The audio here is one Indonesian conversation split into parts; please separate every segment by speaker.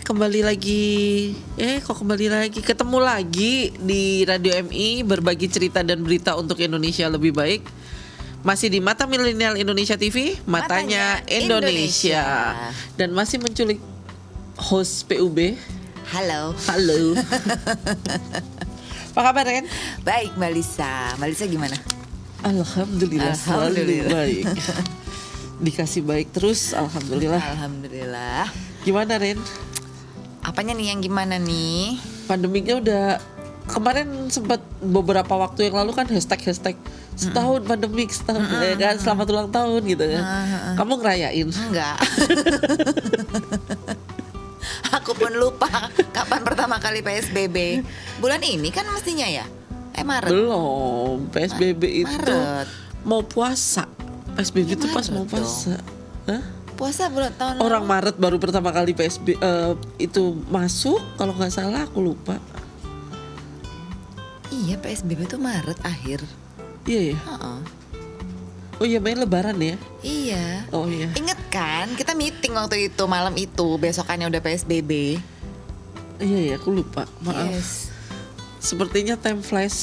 Speaker 1: kembali lagi ketemu lagi di Radio MI berbagi cerita dan berita untuk Indonesia lebih baik. Masih di Mata Milenial Indonesia TV, matanya Indonesia. Dan masih menculik host PUB.
Speaker 2: Halo.
Speaker 1: Apa kabar, Ren?
Speaker 2: Baik, Mbak Lisa. Mbak Lisa gimana?
Speaker 1: Alhamdulillah. Selalu baik. Dikasih baik terus, alhamdulillah.
Speaker 2: Alhamdulillah.
Speaker 1: Gimana, Ren?
Speaker 2: Apanya nih yang gimana nih?
Speaker 1: Pandemiknya udah kemarin sempat beberapa waktu yang lalu kan hashtag setahun pandemik setahun ya kan, selamat ulang tahun gitu kan. Kamu ngerayain?
Speaker 2: Enggak. Aku pun lupa kapan pertama kali PSBB. Bulan ini kan mestinya ya? Maret.
Speaker 1: Belum. PSBB itu
Speaker 2: Maret.
Speaker 1: mau puasa. PSBB itu pas mau
Speaker 2: Maret
Speaker 1: puasa. Hah?
Speaker 2: Puasa bulan tahun
Speaker 1: Orang
Speaker 2: lalu.
Speaker 1: Maret baru pertama kali PSBB itu masuk, kalau nggak salah aku lupa.
Speaker 2: Iya, PSBB itu Maret akhir.
Speaker 1: Iya ya.
Speaker 2: Heeh.
Speaker 1: Oh iya, main Lebaran ya.
Speaker 2: Iya.
Speaker 1: Oh iya.
Speaker 2: Ingat kan kita meeting waktu itu malam itu, besokannya udah PSBB.
Speaker 1: Iya ya, aku lupa. Maaf.
Speaker 2: Yes.
Speaker 1: Sepertinya time flash.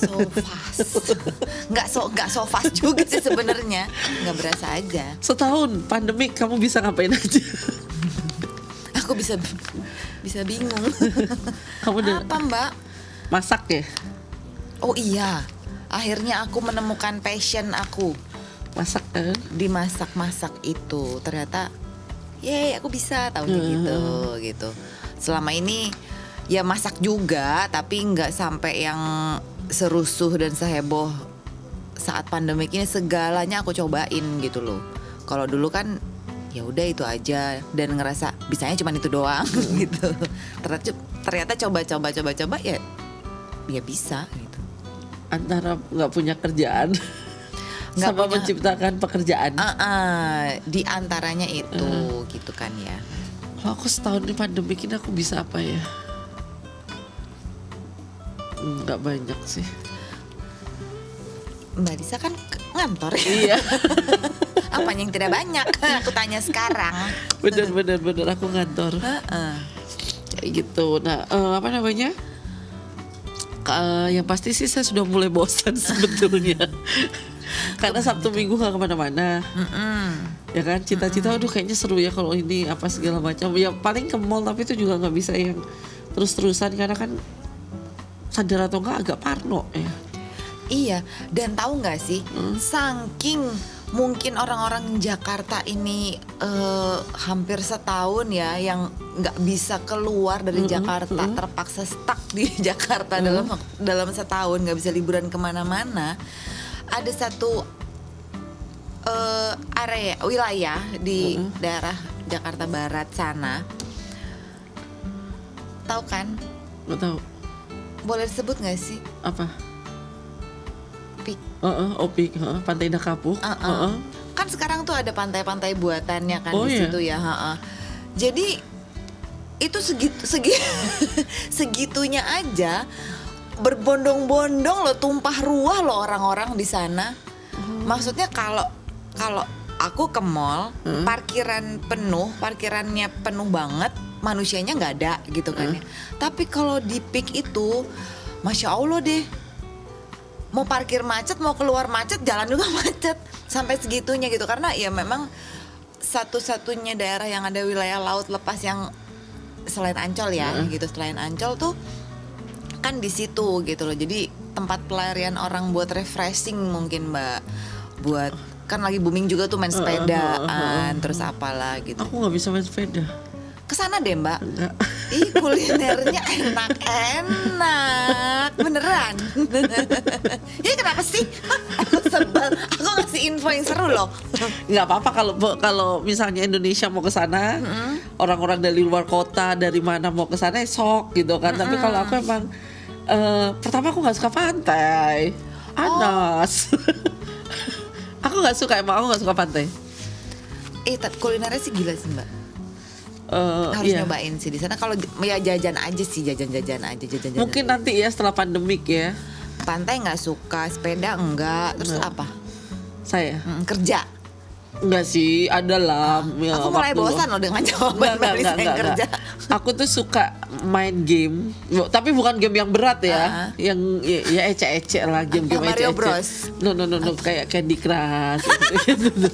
Speaker 2: So fast. Nggak so fast juga sih sebenarnya. Nggak berasa aja.
Speaker 1: Setahun pandemik kamu bisa ngapain aja?
Speaker 2: Aku bisa bingung.
Speaker 1: Kamu udah
Speaker 2: Apa, Mbak?
Speaker 1: masak ya?
Speaker 2: Oh iya. Akhirnya aku menemukan passion aku
Speaker 1: Masak kan?
Speaker 2: di masak-masak itu. Ternyata yeay, aku bisa tahu gitu. Selama ini ya masak juga, tapi nggak sampai yang serusuh dan seheboh saat pandemik ini. Segalanya aku cobain gitu loh. Kalau dulu kan ya udah itu aja dan ngerasa bisanya cuma itu doang gitu. Ternyata coba ya bisa gitu.
Speaker 1: Antara nggak punya kerjaan
Speaker 2: Nggak
Speaker 1: sama
Speaker 2: punya-
Speaker 1: menciptakan pekerjaan.
Speaker 2: Di antaranya itu gitu kan ya.
Speaker 1: Kalau aku setahun di pandemik ini aku bisa apa ya? Nggak banyak sih.
Speaker 2: Mbak Disa kan ngantor ya.
Speaker 1: Iya.
Speaker 2: Apanya yang tidak banyak? Aku tanya sekarang.
Speaker 1: Bener aku ngantor. Kayak gitu. Nah, apa namanya? Yang pasti sih saya sudah mulai bosan sebetulnya. Karena Sabtu Minggu gak kemana-mana. Ya kan, cita-cita aduh kayaknya seru ya kalau ini apa segala macam. Ya paling ke mall, tapi itu juga gak bisa yang terus-terusan. Karena kan sadar atau enggak agak parno ya.
Speaker 2: Iya, dan tahu nggak sih, saking mungkin orang-orang Jakarta ini hampir setahun ya yang nggak bisa keluar dari Jakarta, terpaksa stuck di Jakarta dalam setahun, nggak bisa liburan kemana-mana. Ada satu area wilayah di daerah Jakarta Barat sana, tahu kan?
Speaker 1: Nggak tahu
Speaker 2: Boleh disebut nggak sih?
Speaker 1: apa.
Speaker 2: Pik.
Speaker 1: Opik, Pantai Indah Kapuk.
Speaker 2: Kan sekarang tuh ada pantai-pantai buatannya kan
Speaker 1: Oh,
Speaker 2: di
Speaker 1: iya?
Speaker 2: situ ya. Jadi itu segitunya aja berbondong-bondong loh, tumpah ruah loh orang-orang di sana. Maksudnya kalau aku ke mall, parkirannya penuh banget, manusianya nggak ada gitu kan ya. Tapi kalau di Pik itu, Masya Allah deh. Mau parkir macet, mau keluar macet, jalan juga macet. Sampai segitunya gitu. Karena ya memang satu-satunya daerah yang ada wilayah laut lepas yang selain Ancol ya gitu. Selain Ancol tuh kan di situ gitu loh. Jadi tempat pelarian orang buat refreshing mungkin, Mbak. Buat kan lagi booming juga tuh main sepedaan, terus apalah gitu.
Speaker 1: Aku nggak bisa main sepeda.
Speaker 2: Kesana deh, Mbak.
Speaker 1: Enggak.
Speaker 2: Ih, kulinernya enak, beneran. Ini kenapa sih? Aku sebel. Aku ngasih info yang seru loh.
Speaker 1: Nggak apa-apa kalau misalnya Indonesia mau ke sana, orang-orang dari luar kota dari mana mau ke sana sok gitu kan. Tapi kalau aku emang pertama aku nggak suka pantai, Anas. Aku nggak suka pantai.
Speaker 2: Kulinernya sih gila sih, Mbak. Harus nyobain sih di sana. Kalau ya jajan aja sih, jajan aja.
Speaker 1: Mungkin nanti ya setelah pandemik ya.
Speaker 2: Pantai nggak suka, sepeda enggak, terus apa?
Speaker 1: Saya.
Speaker 2: Kerja.
Speaker 1: Enggak sih, ada lah. Ya,
Speaker 2: Aku mulai
Speaker 1: waktu
Speaker 2: bosan loh dengan jawaban Mbak Lisa yang kerja.
Speaker 1: Aku tuh suka main game, tapi bukan game yang berat ya, yang ya ece-ece lah, game-game ece-ece.
Speaker 2: Mario Bros.
Speaker 1: No, kayak Candy Crush gitu.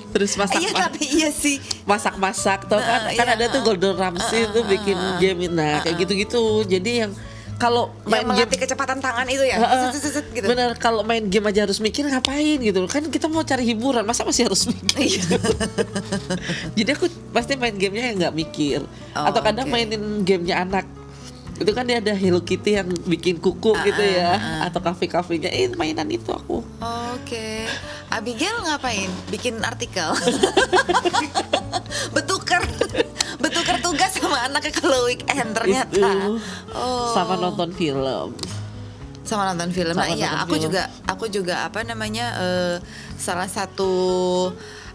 Speaker 1: Terus
Speaker 2: Tapi iya sih.
Speaker 1: masak-masak tuh kan ada tuh Gordon Ramsay tuh bikin game, nah kayak gitu-gitu. Jadi yang kalau main
Speaker 2: yang melatih kecepatan tangan itu ya, gitu.
Speaker 1: Bener, kalau main game aja harus mikir ngapain gitu kan, kita mau cari hiburan masa masih harus mikir. Jadi aku pasti main gamenya yang nggak mikir, atau kadang mainin gamenya anak. Itu kan dia ada Hello Kitty yang bikin kuku gitu ya, atau kafe-kafenya, mainan itu aku.
Speaker 2: Oke. Abigail ngapain? Bikin artikel. Betukar tugas sama anaknya kalau weekend ternyata.
Speaker 1: Itu. Sama nonton film.
Speaker 2: Nah iya, aku juga salah satu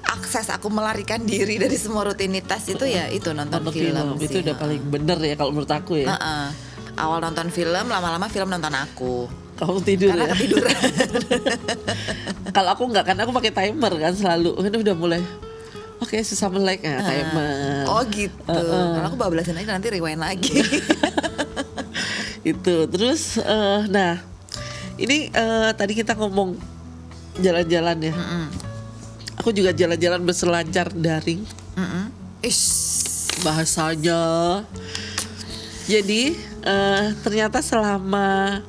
Speaker 2: akses aku melarikan diri dari semua rutinitas itu ya itu nonton film sih.
Speaker 1: Itu udah paling bener ya kalau menurut aku ya.
Speaker 2: Awal nonton film, lama-lama film nonton aku.
Speaker 1: Kamu tidur
Speaker 2: karena
Speaker 1: ya?
Speaker 2: Ketiduran.
Speaker 1: Kalau aku nggak, kan aku pakai timer kan selalu. Ini udah mulai. Oke, susah melek ya timer.
Speaker 2: Oh gitu. Kalau aku bablasin aja nanti rewind lagi.
Speaker 1: Itu terus nah ini tadi kita ngomong jalan-jalan ya. Aku juga jalan-jalan berselancar daring. Bahasanya. Jadi ternyata selama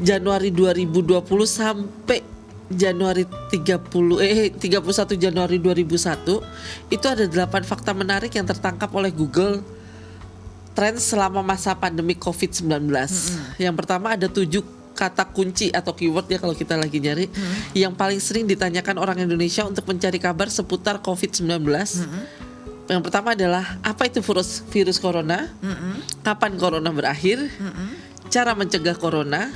Speaker 1: Januari 2020 sampai Januari 31 Januari 2001 itu ada 8 fakta menarik yang tertangkap oleh Google Trends selama masa pandemi COVID-19. Yang pertama ada 7 kata kunci atau keyword ya kalau kita lagi nyari yang paling sering ditanyakan orang Indonesia untuk mencari kabar seputar COVID-19. Yang pertama adalah apa itu virus corona, kapan corona berakhir, cara mencegah corona,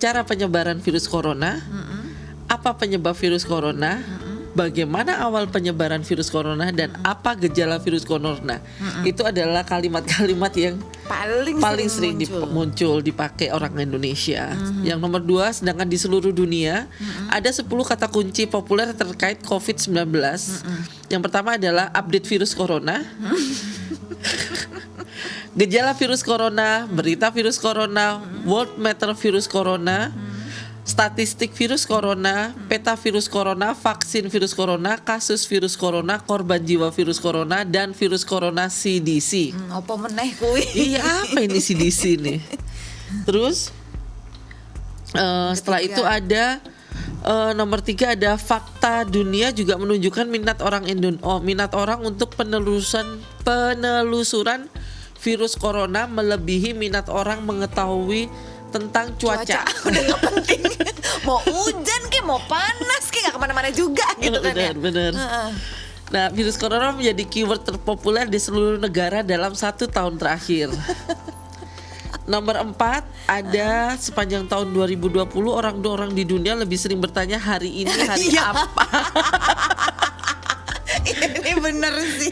Speaker 1: cara penyebaran virus corona, apa penyebab virus corona, bagaimana awal penyebaran virus corona, dan apa gejala virus corona. Itu adalah kalimat-kalimat yang paling sering muncul dipakai orang Indonesia. Yang nomor 2, sedangkan di seluruh dunia ada 10 kata kunci populer terkait COVID-19. Yang pertama adalah update virus corona, gejala virus corona, berita virus corona, world matter virus corona, statistik virus corona, peta virus corona, vaksin virus corona, kasus virus corona, korban jiwa virus corona, dan virus corona CDC.
Speaker 2: Apa meneh kuwi?
Speaker 1: Iya, apa ini CDC nih? Terus setelah itu ada nomor 3 ada fakta dunia juga menunjukkan minat orang untuk penelusuran virus corona melebihi minat orang mengetahui tentang cuaca.
Speaker 2: Udah gak penting. Mau hujan ke, mau panas ke, gak kemana-mana juga gitu kan ya.
Speaker 1: Bener. Nah, virus corona menjadi keyword terpopuler di seluruh negara dalam 1 tahun terakhir. Nomor 4 ada sepanjang tahun 2020 orang di dunia lebih sering bertanya hari ini hari apa.
Speaker 2: Ini bener sih.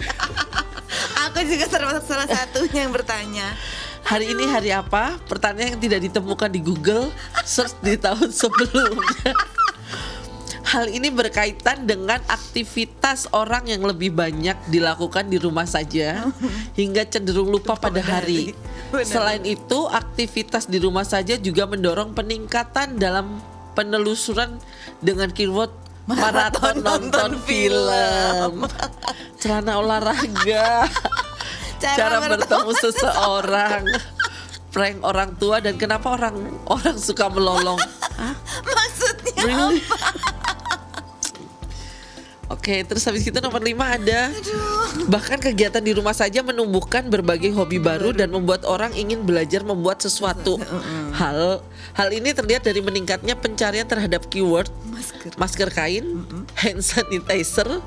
Speaker 2: Aku juga termasuk salah satunya yang bertanya.
Speaker 1: Hari ini hari apa? Pertanyaan yang tidak ditemukan di Google search di tahun sebelumnya. Hal ini berkaitan dengan aktivitas orang yang lebih banyak dilakukan di rumah saja hingga cenderung lupa pada hari. Selain itu, aktivitas di rumah saja juga mendorong peningkatan dalam penelusuran dengan keyword maraton nonton film, celana olahraga, cara bertemu seseorang, prank orang tua, dan kenapa orang suka melolong.
Speaker 2: Maksudnya
Speaker 1: Really?
Speaker 2: apa?
Speaker 1: Oke, terus habis itu nomor 5 ada bahkan kegiatan di rumah saja menumbuhkan berbagai hobi baru dan membuat orang ingin belajar membuat sesuatu. Hal ini terlihat dari meningkatnya pencarian terhadap keyword masker kain, hand sanitizer,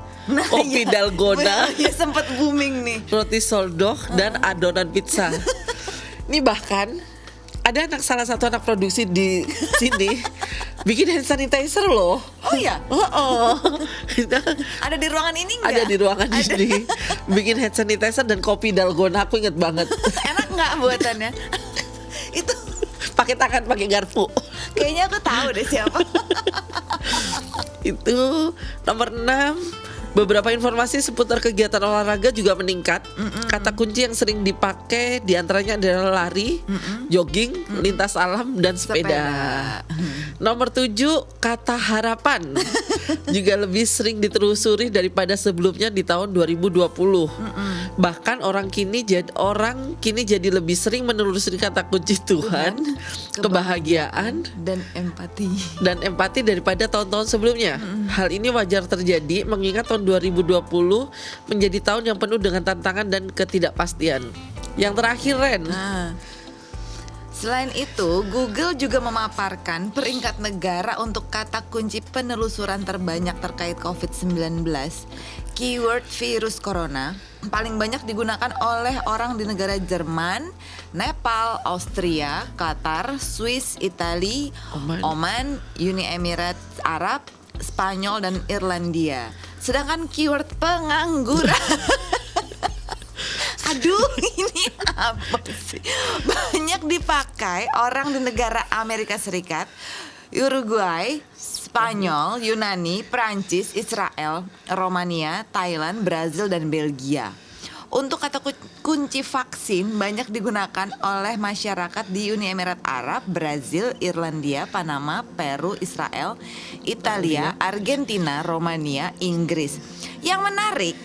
Speaker 1: kopi dalgona,
Speaker 2: ya sempat booming nih.
Speaker 1: roti soldok, dan adonan pizza. Ini bahkan ada salah satu anak produksi di sini bikin hand sanitizer loh.
Speaker 2: Oh iya? Ada di ruangan ini nggak?
Speaker 1: Ada di ruangan ini. Bikin hand sanitizer dan kopi dalgona, aku inget banget.
Speaker 2: Enak nggak buatannya? Itu
Speaker 1: pakai tangan, pakai garpu.
Speaker 2: Kayaknya aku tahu deh siapa.
Speaker 1: Itu nomor 6. Beberapa informasi seputar kegiatan olahraga juga meningkat. Kata kunci yang sering dipakai diantaranya adalah lari, jogging, lintas alam, dan sepeda. Nomor 7, kata harapan juga lebih sering ditelusuri daripada sebelumnya di tahun 2020. Bahkan orang kini jadi lebih sering menelusuri kata kunci Tuhan, kebahagiaan,
Speaker 2: dan empati
Speaker 1: daripada tahun-tahun sebelumnya. Hal ini wajar terjadi mengingat tahun 2020 menjadi tahun yang penuh dengan tantangan dan ketidakpastian. Yang terakhir, Ren.
Speaker 2: Selain itu, Google juga memaparkan peringkat negara untuk kata kunci penelusuran terbanyak terkait COVID-19. Keyword virus corona paling banyak digunakan oleh orang di negara Jerman, Nepal, Austria, Qatar, Swiss, Italia, Oman, Uni Emirat Arab, Spanyol, dan Irlandia. Sedangkan keyword pengangguran aduh, ini apa sih? Banyak dipakai orang di negara Amerika Serikat, Uruguay, Spanyol, Yunani, Prancis, Israel, Romania, Thailand, Brazil, dan Belgia. Untuk kata kunci vaksin banyak digunakan oleh masyarakat di Uni Emirat Arab, Brazil, Irlandia, Panama, Peru, Israel, Italia, Argentina, Romania, Inggris. Yang menarik,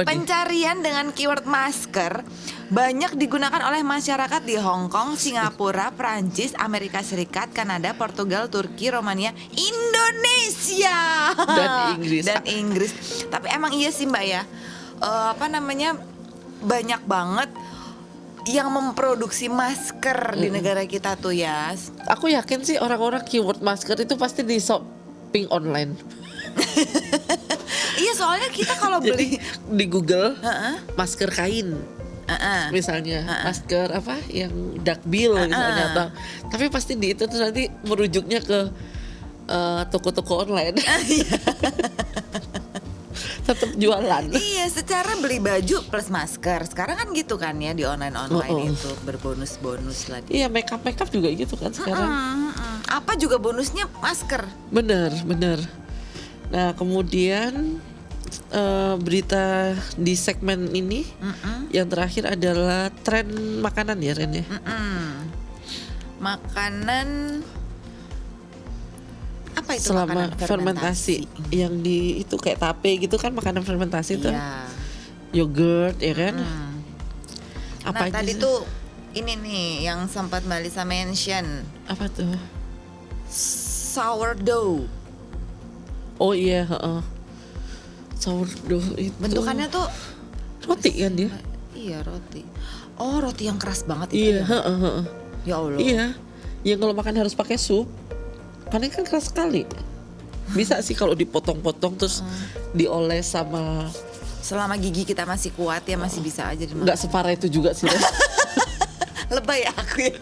Speaker 2: pencarian dengan keyword masker banyak digunakan oleh masyarakat di Hong Kong, Singapura, Prancis, Amerika Serikat, Kanada, Portugal, Turki, Romania, Indonesia, dan Inggris. Tapi emang iya sih Mbak ya, banyak banget yang memproduksi masker di negara kita tuh ya.
Speaker 1: Aku yakin sih orang-orang keyword masker itu pasti di shopping online.
Speaker 2: Iya, soalnya kita kalau beli
Speaker 1: di Google masker kain, misalnya masker apa yang duckbill misalnya, atau tapi pasti di itu tuh nanti merujuknya ke toko-toko online. Tetap jualan. Iya,
Speaker 2: secara beli baju plus masker. Sekarang kan gitu kan ya di online itu berbonus-bonus lah.
Speaker 1: Iya, makeup juga gitu kan sekarang.
Speaker 2: Apa juga bonusnya masker.
Speaker 1: Bener. Nah, kemudian berita di segmen ini yang terakhir adalah tren makanan ya, Ren ya.
Speaker 2: Makanan apa itu?
Speaker 1: Selama
Speaker 2: makanan
Speaker 1: fermentasi yang di itu kayak tape gitu kan, makanan fermentasi tuh. Yogurt ya kan.
Speaker 2: Apa nah, tadi tuh ini nih yang sempat Mbak Lisa mention.
Speaker 1: Apa tuh?
Speaker 2: Sourdough.
Speaker 1: Oh iya, sourdough itu
Speaker 2: bentukannya tuh
Speaker 1: roti kan dia?
Speaker 2: Iya, roti. Oh, roti yang keras banget
Speaker 1: iya,
Speaker 2: itu. Ya Allah.
Speaker 1: Iya. Yang kalau makan harus pakai sup. Karena kan keras sekali. Bisa sih kalau dipotong-potong terus dioles sama.
Speaker 2: Selama gigi kita masih kuat ya masih bisa aja dimakan.
Speaker 1: Nggak separah itu juga sih.
Speaker 2: Lebay aku ya.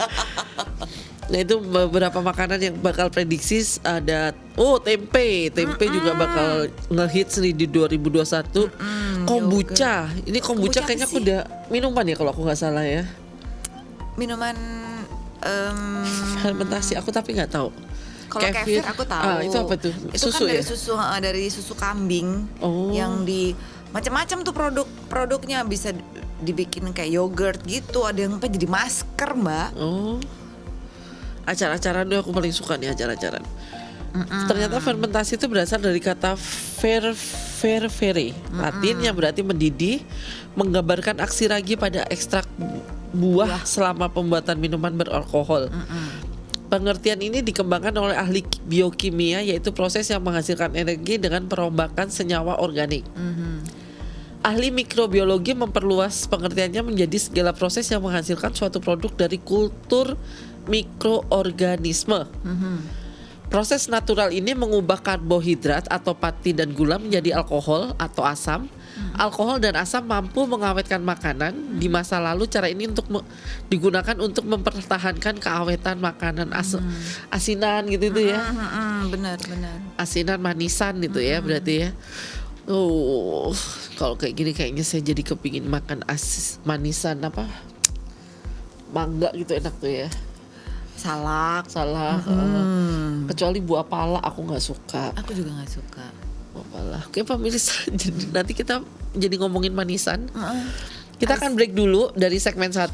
Speaker 1: Nah, itu beberapa makanan yang bakal prediksi ada tempe juga bakal ngehits nih di 2021. Kombucha. Ini kombucha kayaknya aku udah minuman ya kalau aku nggak salah ya.
Speaker 2: Minuman
Speaker 1: fermentasi aku tapi nggak tahu.
Speaker 2: Kalau kefir aku tahu.
Speaker 1: Itu apa tuh?
Speaker 2: Itu
Speaker 1: susu
Speaker 2: kan dari susu kambing. Yang di macam-macam tuh produknya bisa dibikin kayak yogurt gitu, ada yang jadi masker, Mbak.
Speaker 1: Acara-acara dulu aku paling suka nih acara-acara. Ternyata fermentasi itu berasal dari kata fervere, Latin yang berarti mendidih, menggambarkan aksi ragi pada ekstrak buah selama pembuatan minuman beralkohol. Pengertian ini dikembangkan oleh ahli biokimia, yaitu proses yang menghasilkan energi dengan perombakan senyawa organik. Ahli mikrobiologi memperluas pengertiannya menjadi segala proses yang menghasilkan suatu produk dari kultur mikroorganisme. Proses natural ini mengubah karbohidrat atau pati dan gula menjadi alkohol atau asam. Alkohol dan asam mampu mengawetkan makanan. Di masa lalu cara ini digunakan untuk mempertahankan keawetan makanan asinan gitu ya.
Speaker 2: Benar.
Speaker 1: Asinan manisan gitu ya berarti ya. Kalau kayak gini kayaknya saya jadi kepingin makan manisan apa? Mangga gitu enak tuh ya.
Speaker 2: salak.
Speaker 1: Kecuali buah pala aku nggak suka.
Speaker 2: Aku juga nggak suka.
Speaker 1: Buah pala. Oke pemirsa, jadi nanti kita jadi ngomongin manisan. Kita akan break dulu dari segmen 1.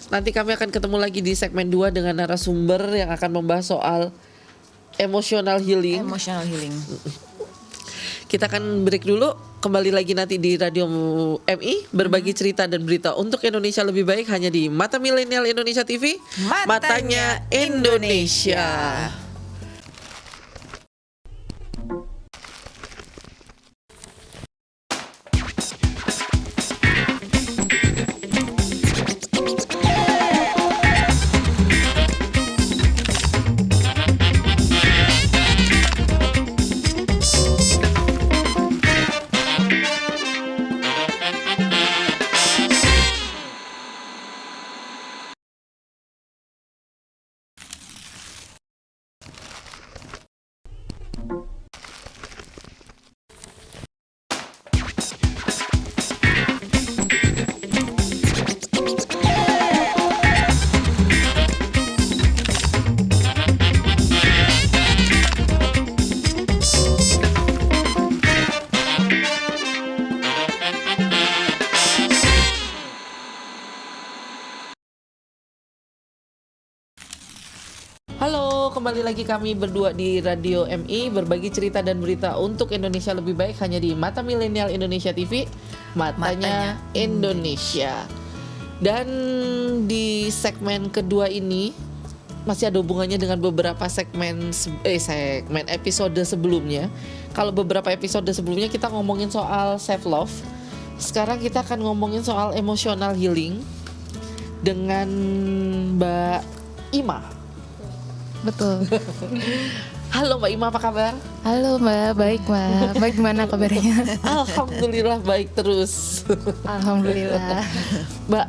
Speaker 1: Nanti kami akan ketemu lagi di segmen 2 dengan narasumber yang akan membahas soal emotional healing. Kita akan break dulu, kembali lagi nanti di Radio MI, berbagi cerita dan berita untuk Indonesia lebih baik hanya di Mata Milenial Indonesia TV, Matanya Indonesia. Halo, kembali lagi kami berdua di Radio MI, berbagi cerita dan berita untuk Indonesia lebih baik hanya di Mata Milenial Indonesia TV, Matanya Indonesia. Dan di segmen kedua ini masih ada hubungannya dengan beberapa segmen episode sebelumnya. Kalau beberapa episode sebelumnya kita ngomongin soal self love, sekarang kita akan ngomongin soal emotional healing dengan Mbak Ima.
Speaker 3: Betul.
Speaker 1: Halo Mbak Ima, apa kabar?
Speaker 3: Halo Mbak, baik Mbak. Baik, gimana kabarnya?
Speaker 1: Alhamdulillah baik terus.
Speaker 3: Alhamdulillah.
Speaker 1: Mbak,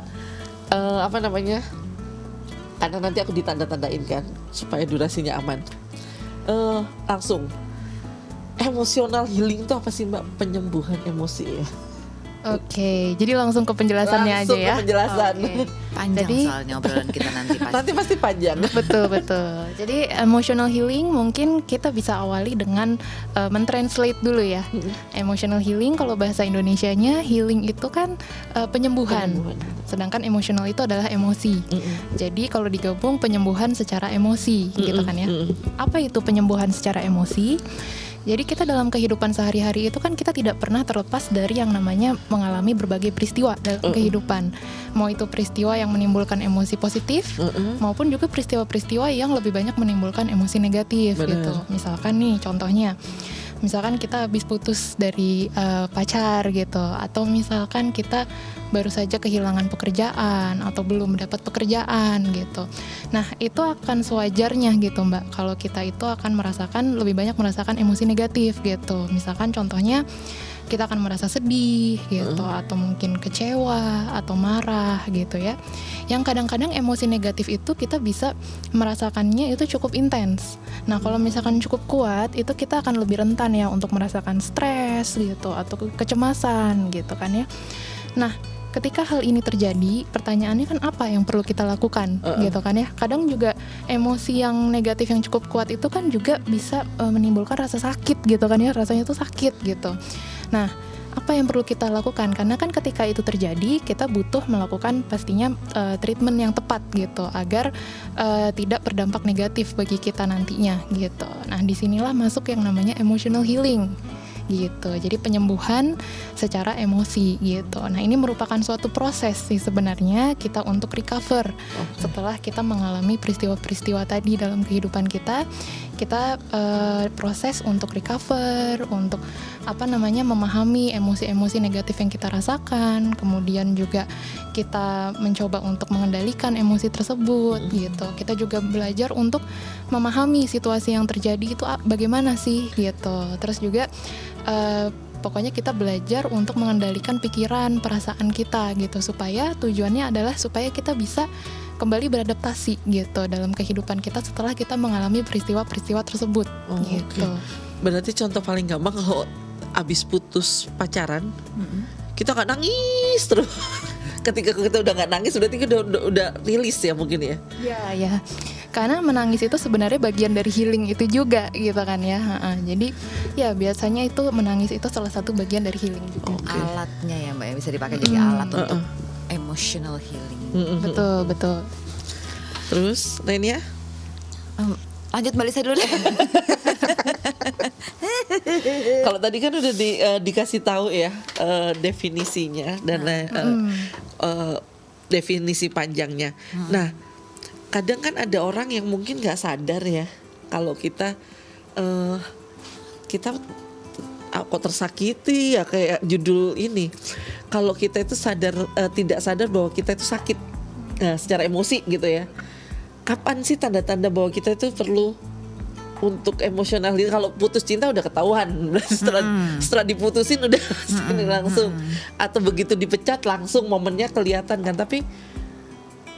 Speaker 1: apa namanya? Karena nanti aku ditanda-tandain kan, supaya durasinya aman. Langsung, emotional healing itu apa sih Mbak? Penyembuhan emosi ya?
Speaker 3: Oke, jadi langsung ke penjelasannya
Speaker 1: Langsung
Speaker 3: aja ya.
Speaker 1: ke penjelasan.
Speaker 2: Panjang
Speaker 3: Jadi-
Speaker 2: soalnya obrolan kita nanti pasti.
Speaker 1: Nanti pasti panjang.
Speaker 3: Betul. Jadi emotional healing mungkin kita bisa awali dengan mentranslate dulu ya. Emotional healing kalau bahasa Indonesianya healing itu kan penyembuhan. Sedangkan emotional itu adalah emosi. Jadi kalau digabung penyembuhan secara emosi gitu kan ya. Apa itu penyembuhan secara emosi? Jadi kita dalam kehidupan sehari-hari itu kan kita tidak pernah terlepas dari yang namanya mengalami berbagai peristiwa dalam kehidupan. Mau itu peristiwa yang menimbulkan emosi positif maupun juga peristiwa-peristiwa yang lebih banyak menimbulkan emosi negatif.
Speaker 1: Benar.
Speaker 3: Gitu. Misalkan nih contohnya, misalkan kita habis putus dari pacar gitu, atau misalkan kita baru saja kehilangan pekerjaan atau belum mendapat pekerjaan gitu. Nah, itu akan sewajarnya gitu Mbak, kalau kita itu akan lebih banyak merasakan emosi negatif gitu. Misalkan contohnya kita akan merasa sedih gitu, atau mungkin kecewa atau marah gitu ya. Yang kadang-kadang emosi negatif itu kita bisa merasakannya itu cukup intens. Nah, kalau misalkan cukup kuat, itu kita akan lebih rentan ya untuk merasakan stres gitu atau kecemasan gitu kan ya. Nah, ketika hal ini terjadi, pertanyaannya kan apa yang perlu kita lakukan gitu kan ya. Kadang juga emosi yang negatif yang cukup kuat itu kan juga bisa menimbulkan rasa sakit gitu kan ya, rasanya tuh sakit gitu. Nah, apa yang perlu kita lakukan? Karena kan ketika itu terjadi, kita butuh melakukan pastinya treatment yang tepat gitu, agar tidak berdampak negatif bagi kita nantinya gitu. Nah, disinilah masuk yang namanya emotional healing gitu. Jadi penyembuhan secara emosi gitu. Nah, ini merupakan suatu proses sih sebenarnya kita untuk recover setelah kita mengalami peristiwa-peristiwa tadi dalam kehidupan kita. Kita proses untuk recover, untuk memahami emosi-emosi negatif yang kita rasakan, kemudian juga kita mencoba untuk mengendalikan emosi tersebut gitu. Kita juga belajar untuk memahami situasi yang terjadi itu bagaimana sih gitu. Terus juga pokoknya kita belajar untuk mengendalikan pikiran, perasaan kita gitu, supaya tujuannya adalah supaya kita bisa kembali beradaptasi gitu dalam kehidupan kita setelah kita mengalami peristiwa-peristiwa tersebut gitu.
Speaker 1: Berarti contoh paling gampang kalau abis putus pacaran, kita nggak nangis terus. Ketika kita udah nggak nangis, berarti kita udah rilis ya mungkin ya.
Speaker 3: Ya. Karena menangis itu sebenarnya bagian dari healing itu juga gitu kan ya. Jadi ya biasanya itu menangis itu salah satu bagian dari healing juga.
Speaker 2: Alatnya ya Mbak ya, bisa dipakai jadi alat untuk emotional healing.
Speaker 3: Betul.
Speaker 1: Terus lainnya?
Speaker 2: Lanjut Mbak Lisa dulu deh.
Speaker 1: Kalau tadi kan udah dikasih tahu ya definisinya dan definisi panjangnya. Nah, kadang kan ada orang yang mungkin nggak sadar ya kalau kita kok tersakiti ya, kayak judul ini. Kalau kita itu tidak sadar bahwa kita itu sakit secara emosi gitu ya. Kapan sih tanda-tanda bahwa kita itu perlu untuk emosional? Kalau putus cinta udah ketahuan, setelah diputusin udah langsung, atau begitu dipecat langsung momennya kelihatan kan. Tapi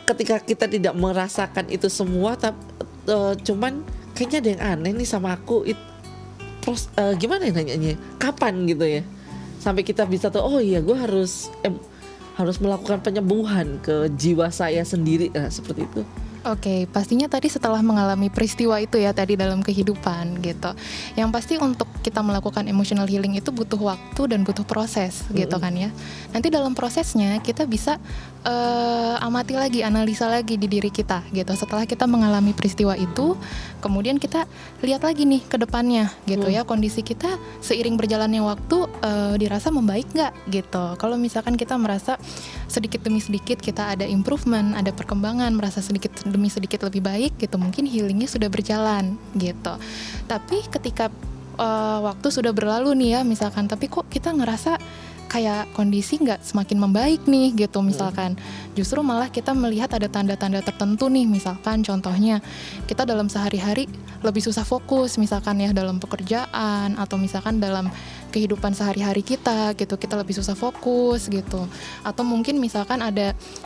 Speaker 1: ketika kita tidak merasakan itu semua, cuman kayaknya ada yang aneh nih sama aku, gimana ya nanyanya? Kapan gitu ya? Sampai kita bisa tuh, oh iya gue harus melakukan penyembuhan ke jiwa saya sendiri, seperti itu.
Speaker 3: Oke, pastinya tadi setelah mengalami peristiwa itu ya tadi dalam kehidupan gitu. Yang pasti untuk kita melakukan emotional healing itu butuh waktu dan butuh proses gitu kan ya. Nanti dalam prosesnya kita bisa amati lagi, analisa lagi di diri kita gitu. Setelah kita mengalami peristiwa itu, kemudian kita lihat lagi nih ke depannya gitu ya. Kondisi kita seiring berjalannya waktu dirasa membaik nggak gitu. Kalau misalkan kita merasa sedikit demi sedikit kita ada improvement, ada perkembangan, merasa sedikit demi sedikit lebih baik gitu, mungkin healingnya sudah berjalan gitu. Tapi ketika waktu sudah berlalu nih ya misalkan, tapi kok kita ngerasa kayak kondisi nggak semakin membaik nih gitu misalkan, justru malah kita melihat ada tanda-tanda tertentu nih, misalkan contohnya kita dalam sehari-hari lebih susah fokus misalkan ya dalam pekerjaan atau misalkan dalam kehidupan sehari-hari kita gitu, kita lebih susah fokus gitu. Atau mungkin misalkan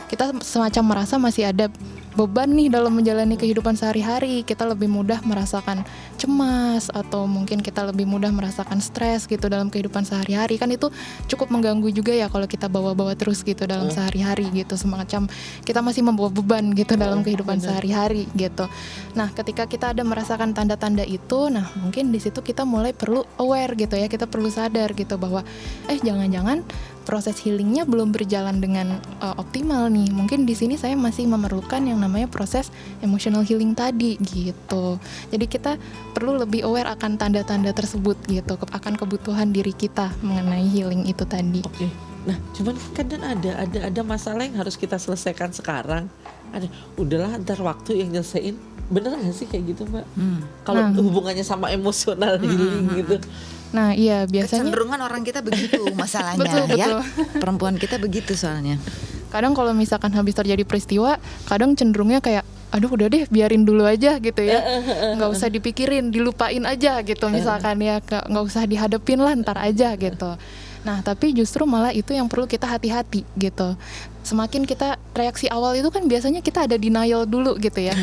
Speaker 3: kita semacam merasa masih ada beban nih dalam menjalani kehidupan sehari-hari, kita lebih mudah merasakan cemas atau mungkin kita lebih mudah merasakan stres gitu dalam kehidupan sehari-hari. Kan itu cukup mengganggu juga ya kalau kita bawa-bawa terus gitu dalam sehari-hari gitu, semacam kita masih membawa beban gitu dalam kehidupan sehari-hari gitu. Nah, ketika kita ada merasakan tanda-tanda itu, nah mungkin di situ kita mulai perlu aware gitu ya, kita perlu sadar gitu bahwa jangan-jangan proses healingnya belum berjalan dengan optimal nih. Mungkin di sini saya masih memerlukan yang namanya proses emotional healing tadi gitu. Jadi kita perlu lebih aware akan tanda-tanda tersebut gitu, akan kebutuhan diri kita mengenai healing itu tadi.
Speaker 1: Oke. Nah, cuman kadang ada masalah yang harus kita selesaikan sekarang. Udahlah ntar waktu yang nyelesain. Bener gak sih kayak gitu Mbak? Kalau hubungannya sama emosional healing gitu.
Speaker 3: Nah iya biasanya
Speaker 2: kecenderungan orang kita begitu masalahnya.
Speaker 3: betul.
Speaker 2: Ya perempuan kita begitu soalnya.
Speaker 3: Kadang kalau misalkan habis terjadi peristiwa, kadang cenderungnya kayak aduh udah deh biarin dulu aja gitu ya, nggak usah dipikirin, dilupain aja gitu misalkan ya, nggak usah dihadepin lah, ntar aja gitu. Nah tapi justru malah itu yang perlu kita hati-hati gitu. Semakin kita reaksi awal itu kan biasanya kita ada denial dulu gitu ya.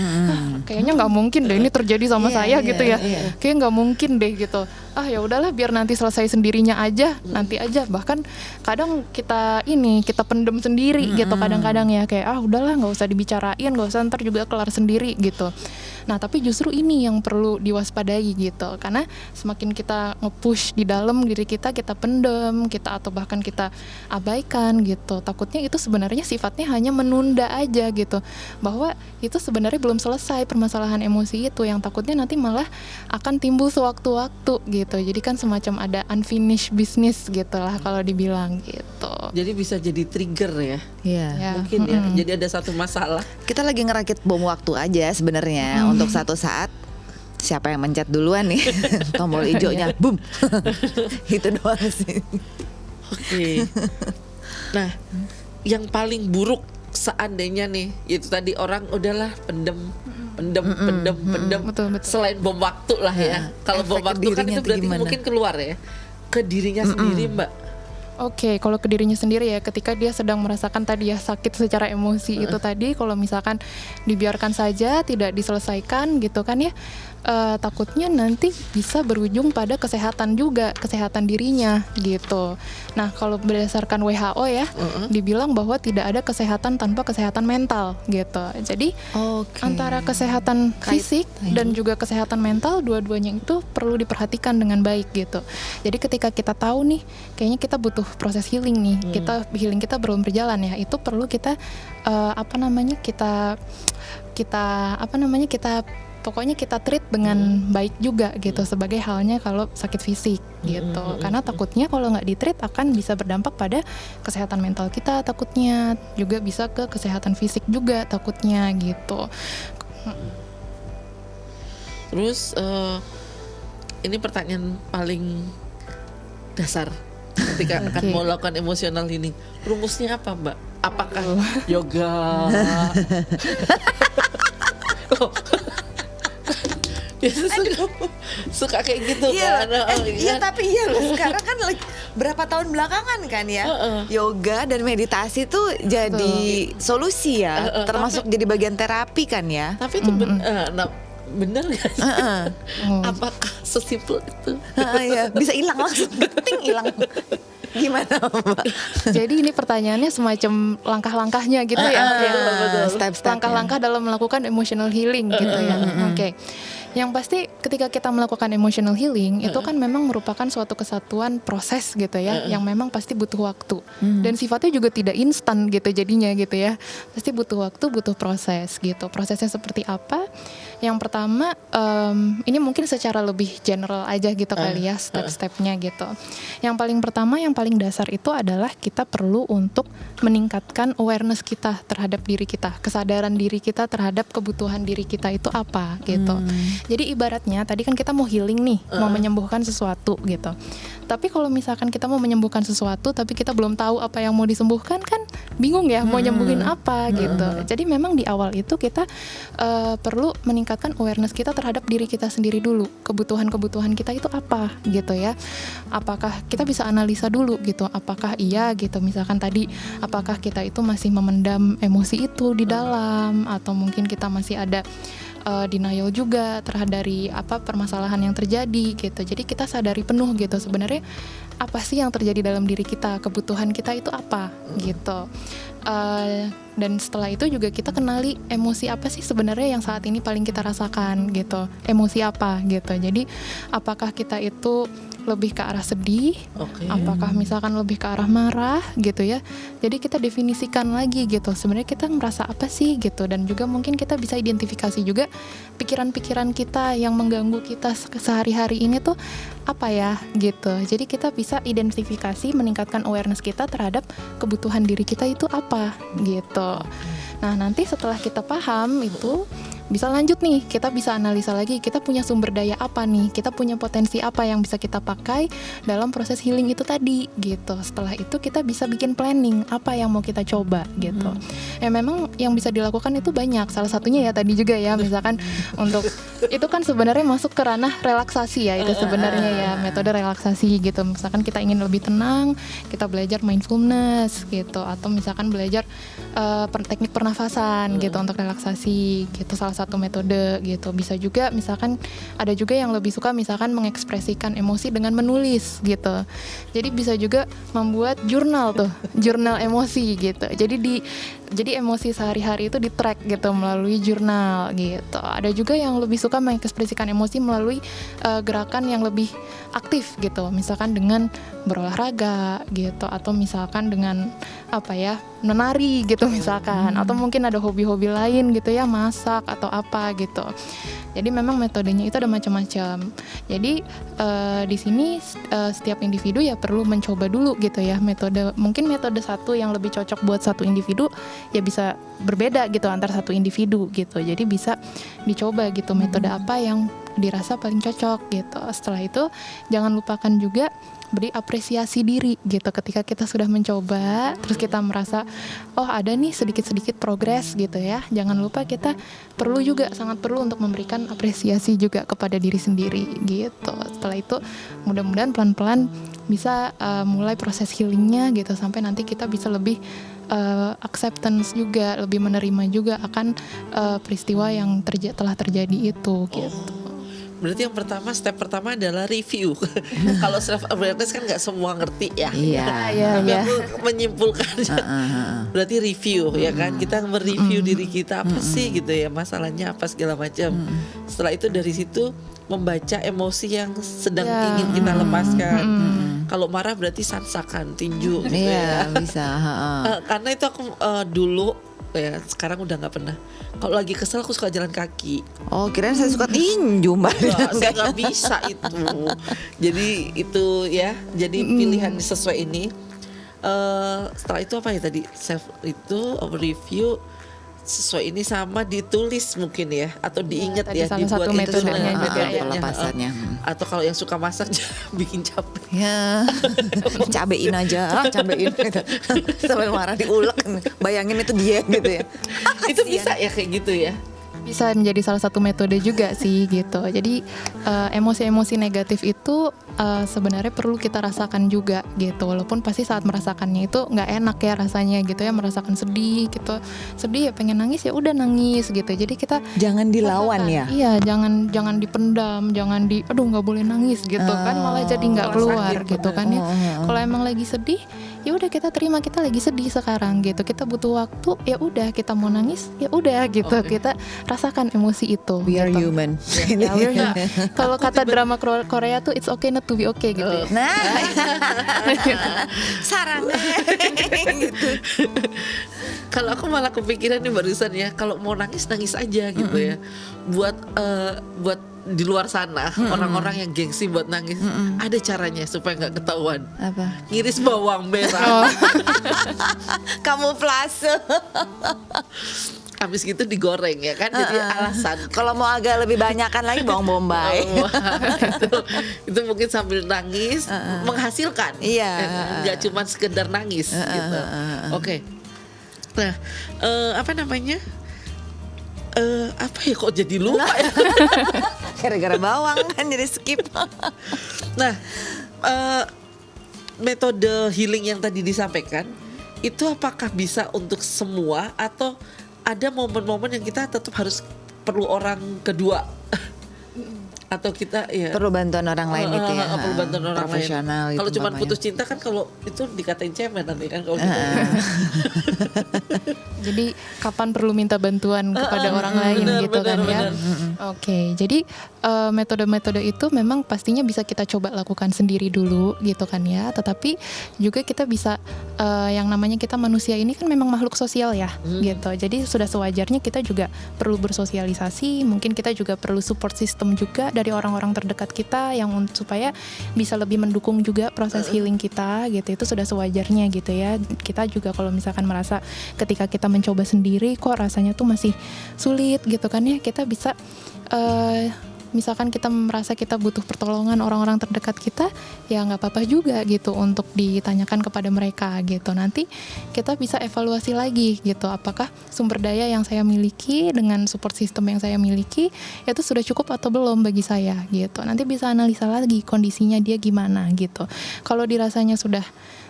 Speaker 3: Kayaknya nggak mungkin deh ini terjadi sama saya gitu ya. Kayak nggak mungkin deh gitu. Ya udahlah biar nanti selesai sendirinya aja, nanti aja. Bahkan kadang kita pendem sendiri gitu kadang-kadang ya, kayak udahlah nggak usah dibicarain, nggak usah, ntar juga kelar sendiri gitu. Nah tapi justru ini yang perlu diwaspadai gitu, karena semakin kita nge-push di dalam diri kita pendem, atau bahkan kita abaikan gitu, takutnya itu sebenarnya sifatnya hanya menunda aja gitu, bahwa itu sebenarnya belum selesai permasalahan emosi itu, yang takutnya nanti malah akan timbul sewaktu-waktu gitu. Jadi kan semacam ada unfinished business gitu lah kalau dibilang gitu.
Speaker 1: Jadi bisa jadi trigger ya.
Speaker 2: Iya.
Speaker 1: Mungkin ya. Jadi ada satu masalah.
Speaker 2: Kita lagi ngerakit bom waktu aja sebenarnya untuk satu saat. Siapa yang mencet duluan nih tombol hijaunya, boom. Itu doang sih.
Speaker 1: Oke. Nah, yang paling buruk seandainya nih, itu tadi orang udahlah pendem.
Speaker 3: Betul.
Speaker 1: Selain bom waktu lah ya. Kalau bom waktu kan itu berarti mungkin keluar ya ke dirinya sendiri Mbak.
Speaker 3: Oke, kalau ke dirinya sendiri ya, ketika dia sedang merasakan tadi ya sakit secara emosi itu tadi, kalau misalkan dibiarkan saja tidak diselesaikan gitu kan ya, takutnya nanti bisa berujung pada kesehatan juga, kesehatan dirinya gitu. Nah, kalau berdasarkan WHO ya, dibilang bahwa tidak ada kesehatan tanpa kesehatan mental gitu. Jadi antara kesehatan fisik dan juga kesehatan mental, dua-duanya itu perlu diperhatikan dengan baik gitu. Jadi ketika kita tahu nih, kayaknya kita butuh proses healing nih, healing kita belum berjalan ya, itu perlu kita pokoknya kita treat dengan baik juga gitu, sebagai halnya kalau sakit fisik gitu. Karena takutnya kalau nggak ditreat akan bisa berdampak pada kesehatan mental kita, takutnya juga bisa ke kesehatan fisik juga takutnya gitu.
Speaker 1: Terus ini pertanyaan paling dasar ketika akan mau lakukan emotional healing, rumusnya apa, Mbak? Apakah yoga? Biasa suka kayak gitu kan.
Speaker 2: Iya, tapi iya loh, sekarang kan berapa tahun belakangan kan ya, yoga dan meditasi tuh jadi solusi ya, termasuk jadi bagian terapi kan ya.
Speaker 1: Tapi itu bener gak sih? Apakah sesimpel itu?
Speaker 2: Ya, bisa hilang langsung, ting hilang. Gimana, Mbak?
Speaker 3: Jadi ini pertanyaannya semacam langkah-langkahnya gitu ya.
Speaker 2: Step-stepnya.
Speaker 3: Langkah-langkah dalam melakukan emotional healing gitu ya. Oke. Yang pasti ketika kita melakukan emotional healing itu kan memang merupakan suatu kesatuan proses gitu ya, yang memang pasti butuh waktu. Dan sifatnya juga tidak instan gitu jadinya gitu ya. Pasti butuh waktu, butuh proses gitu. Prosesnya seperti apa? Yang pertama, ini mungkin secara lebih general aja gitu kali ya, step-stepnya gitu. Yang paling pertama, yang paling dasar itu adalah kita perlu untuk meningkatkan awareness kita terhadap diri kita, kesadaran diri kita terhadap kebutuhan diri kita itu apa gitu. Jadi ibaratnya tadi kan kita mau healing nih, mau menyembuhkan sesuatu gitu. Tapi kalau misalkan kita mau menyembuhkan sesuatu tapi kita belum tahu apa yang mau disembuhkan, kan bingung ya mau nyembuhin apa gitu. Jadi memang di awal itu kita perlu meningkatkan awareness kita terhadap diri kita sendiri dulu. Kebutuhan-kebutuhan kita itu apa gitu ya. Apakah kita bisa analisa dulu gitu, apakah iya gitu, misalkan tadi apakah kita itu masih memendam emosi itu di dalam, atau mungkin kita masih ada denial juga terhadap dari permasalahan yang terjadi gitu. Jadi kita sadari penuh gitu sebenarnya apa sih yang terjadi dalam diri kita, kebutuhan kita itu apa gitu. Dan setelah itu juga kita kenali emosi apa sih sebenarnya yang saat ini paling kita rasakan gitu, emosi apa gitu. Jadi apakah kita itu lebih ke arah sedih, apakah misalkan lebih ke arah marah gitu ya. Jadi kita definisikan lagi gitu, sebenarnya kita merasa apa sih gitu. Dan juga mungkin kita bisa identifikasi juga pikiran-pikiran kita yang mengganggu kita sehari-hari ini tuh apa ya gitu. Jadi kita bisa identifikasi, meningkatkan awareness kita terhadap kebutuhan diri kita itu apa gitu. Nah nanti setelah kita paham itu, bisa lanjut nih, kita bisa analisa lagi, kita punya sumber daya apa nih, kita punya potensi apa yang bisa kita pakai dalam proses healing itu tadi gitu. Setelah itu kita bisa bikin planning apa yang mau kita coba gitu. Ya memang yang bisa dilakukan itu banyak, salah satunya ya tadi juga ya, misalkan untuk itu kan sebenarnya masuk ke ranah relaksasi ya, itu sebenarnya ya metode relaksasi gitu. Misalkan kita ingin lebih tenang, kita belajar mindfulness gitu, atau misalkan belajar teknik pernafasan gitu untuk relaksasi gitu, salah satu metode gitu. Bisa juga misalkan ada juga yang lebih suka misalkan mengekspresikan emosi dengan menulis gitu. Jadi bisa juga membuat jurnal tuh, jurnal emosi gitu. Jadi emosi sehari-hari itu di-track gitu melalui jurnal gitu. Ada juga yang lebih suka mengekspresikan emosi melalui gerakan yang lebih aktif gitu. Misalkan dengan berolahraga gitu, atau misalkan dengan menari gitu misalkan, atau mungkin ada hobi-hobi lain gitu ya, masak atau apa gitu. Jadi memang metodenya itu ada macam-macam. Jadi di sini setiap individu ya perlu mencoba dulu gitu ya metode. Mungkin metode satu yang lebih cocok buat satu individu ya bisa berbeda gitu antar satu individu gitu. Jadi bisa dicoba gitu metode apa yang dirasa paling cocok gitu. Setelah itu jangan lupakan juga beri apresiasi diri gitu ketika kita sudah mencoba, terus kita merasa oh ada nih sedikit-sedikit progres gitu ya. Jangan lupa kita sangat perlu untuk memberikan apresiasi juga kepada diri sendiri gitu. Setelah itu mudah-mudahan pelan-pelan bisa mulai proses healingnya gitu, sampai nanti kita bisa lebih acceptance juga, lebih menerima juga akan peristiwa yang telah terjadi itu gitu.
Speaker 1: Berarti yang pertama, step pertama adalah review. Kalau self awareness kan nggak semua ngerti ya.
Speaker 2: Iya.
Speaker 1: Tapi aku menyimpulkan berarti review ya kan, kita mereview diri kita apa sih gitu ya, masalahnya apa segala macam. Setelah itu dari situ membaca emosi yang sedang ingin kita lepaskan. Kalau marah berarti sansakan tinju gitu ya.
Speaker 2: Iya, bisa.
Speaker 1: Karena itu aku dulu ya, sekarang udah nggak pernah. Kalau lagi kesel aku suka jalan kaki.
Speaker 2: Oh, kirain saya suka tinju, Mbak.
Speaker 1: Saya nggak bisa itu. Jadi itu ya, jadi pilihan sesuai ini. Setelah itu apa ya tadi, self itu review sesuai ini, sama ditulis mungkin ya, atau diingat
Speaker 3: tadi
Speaker 1: ya,
Speaker 3: salah
Speaker 1: dibuat
Speaker 3: satu
Speaker 1: itu
Speaker 3: metodenya
Speaker 1: sebenarnya
Speaker 3: juga ya.
Speaker 2: Pelepasannya.
Speaker 1: Atau kalau yang suka masak bikin capek.
Speaker 2: Ya, cabein aja, cabein gitu. Sambil marah diulek, bayangin itu dia gitu ya.
Speaker 1: Itu bisa ya kayak gitu ya.
Speaker 3: Bisa menjadi salah satu metode juga sih gitu. Jadi emosi-emosi negatif itu sebenarnya perlu kita rasakan juga gitu. Walaupun pasti saat merasakannya itu nggak enak ya rasanya gitu ya, merasakan sedih gitu. Sedih ya pengen nangis, ya udah nangis gitu. Jadi kita
Speaker 2: Jangan dilawan
Speaker 3: rasakan.
Speaker 2: ya.
Speaker 3: Iya, jangan dipendam, jangan aduh nggak boleh nangis gitu kan, malah jadi nggak keluar
Speaker 1: sakit,
Speaker 3: gitu kan ya. Kalau emang lagi sedih, ya udah kita terima kita lagi sedih sekarang gitu. Kita butuh waktu, ya udah kita mau nangis, ya udah gitu. Kita rasakan emosi itu.
Speaker 2: We are
Speaker 3: gitu.
Speaker 2: human.
Speaker 3: Ya, kalau kata drama Korea tuh it's okay not to be okay gitu. Ya.
Speaker 2: Nah, sarang gitu.
Speaker 1: Kalau aku malah kepikiran nih barusan ya, kalau mau nangis nangis aja gitu ya. Buat di luar sana orang-orang yang gengsi buat nangis, ada caranya supaya nggak ketahuan.
Speaker 2: Apa?
Speaker 1: Ngiris bawang merah.
Speaker 2: Kamuflase.
Speaker 1: Habis gitu digoreng ya kan, jadi alasan.
Speaker 2: Kalau mau agak lebih banyakan lagi bawang bombay.
Speaker 1: itu mungkin sambil nangis menghasilkan.
Speaker 2: Iya.
Speaker 1: Nggak cuma sekedar nangis gitu. Oke. Nah, apa namanya? Apa ya kok jadi lupa ya?
Speaker 2: Gara-gara bawang kan jadi skip.
Speaker 1: Nah, metode healing yang tadi disampaikan itu apakah bisa untuk semua, atau ada momen-momen yang kita tetap harus perlu orang kedua? Atau kita ya
Speaker 2: Perlu bantuan orang lain gitu ya.
Speaker 1: perlu bantuan orang
Speaker 2: profesional
Speaker 1: lain.
Speaker 2: gitu
Speaker 1: Kalau cuma
Speaker 2: umpamanya.
Speaker 1: putus cinta kan, kalau itu dikatain cemen nanti kan kalau gitu.
Speaker 3: Jadi kapan perlu minta bantuan kepada orang lain
Speaker 1: benar,
Speaker 3: gitu
Speaker 1: benar,
Speaker 3: kan ya.
Speaker 1: benar.
Speaker 3: Oke, jadi metode-metode itu memang pastinya bisa kita coba lakukan sendiri dulu gitu kan ya. Tetapi juga kita bisa yang namanya kita manusia ini kan memang makhluk sosial ya gitu. Jadi sudah sewajarnya kita juga perlu bersosialisasi. Mungkin kita juga perlu support system juga dari orang-orang terdekat kita yang supaya bisa lebih mendukung juga proses healing kita gitu. Itu sudah sewajarnya gitu ya. Kita juga kalau misalkan merasa ketika kita mencoba sendiri kok rasanya tuh masih sulit gitu kan ya, kita bisa misalkan kita merasa kita butuh pertolongan orang-orang terdekat kita, ya nggak apa-apa juga gitu untuk ditanyakan kepada mereka gitu. Nanti kita bisa evaluasi lagi gitu, apakah sumber daya yang saya miliki dengan support system yang saya miliki itu sudah cukup atau belum bagi saya gitu. Nanti bisa analisa lagi kondisinya dia gimana gitu. Kalau dirasanya sudah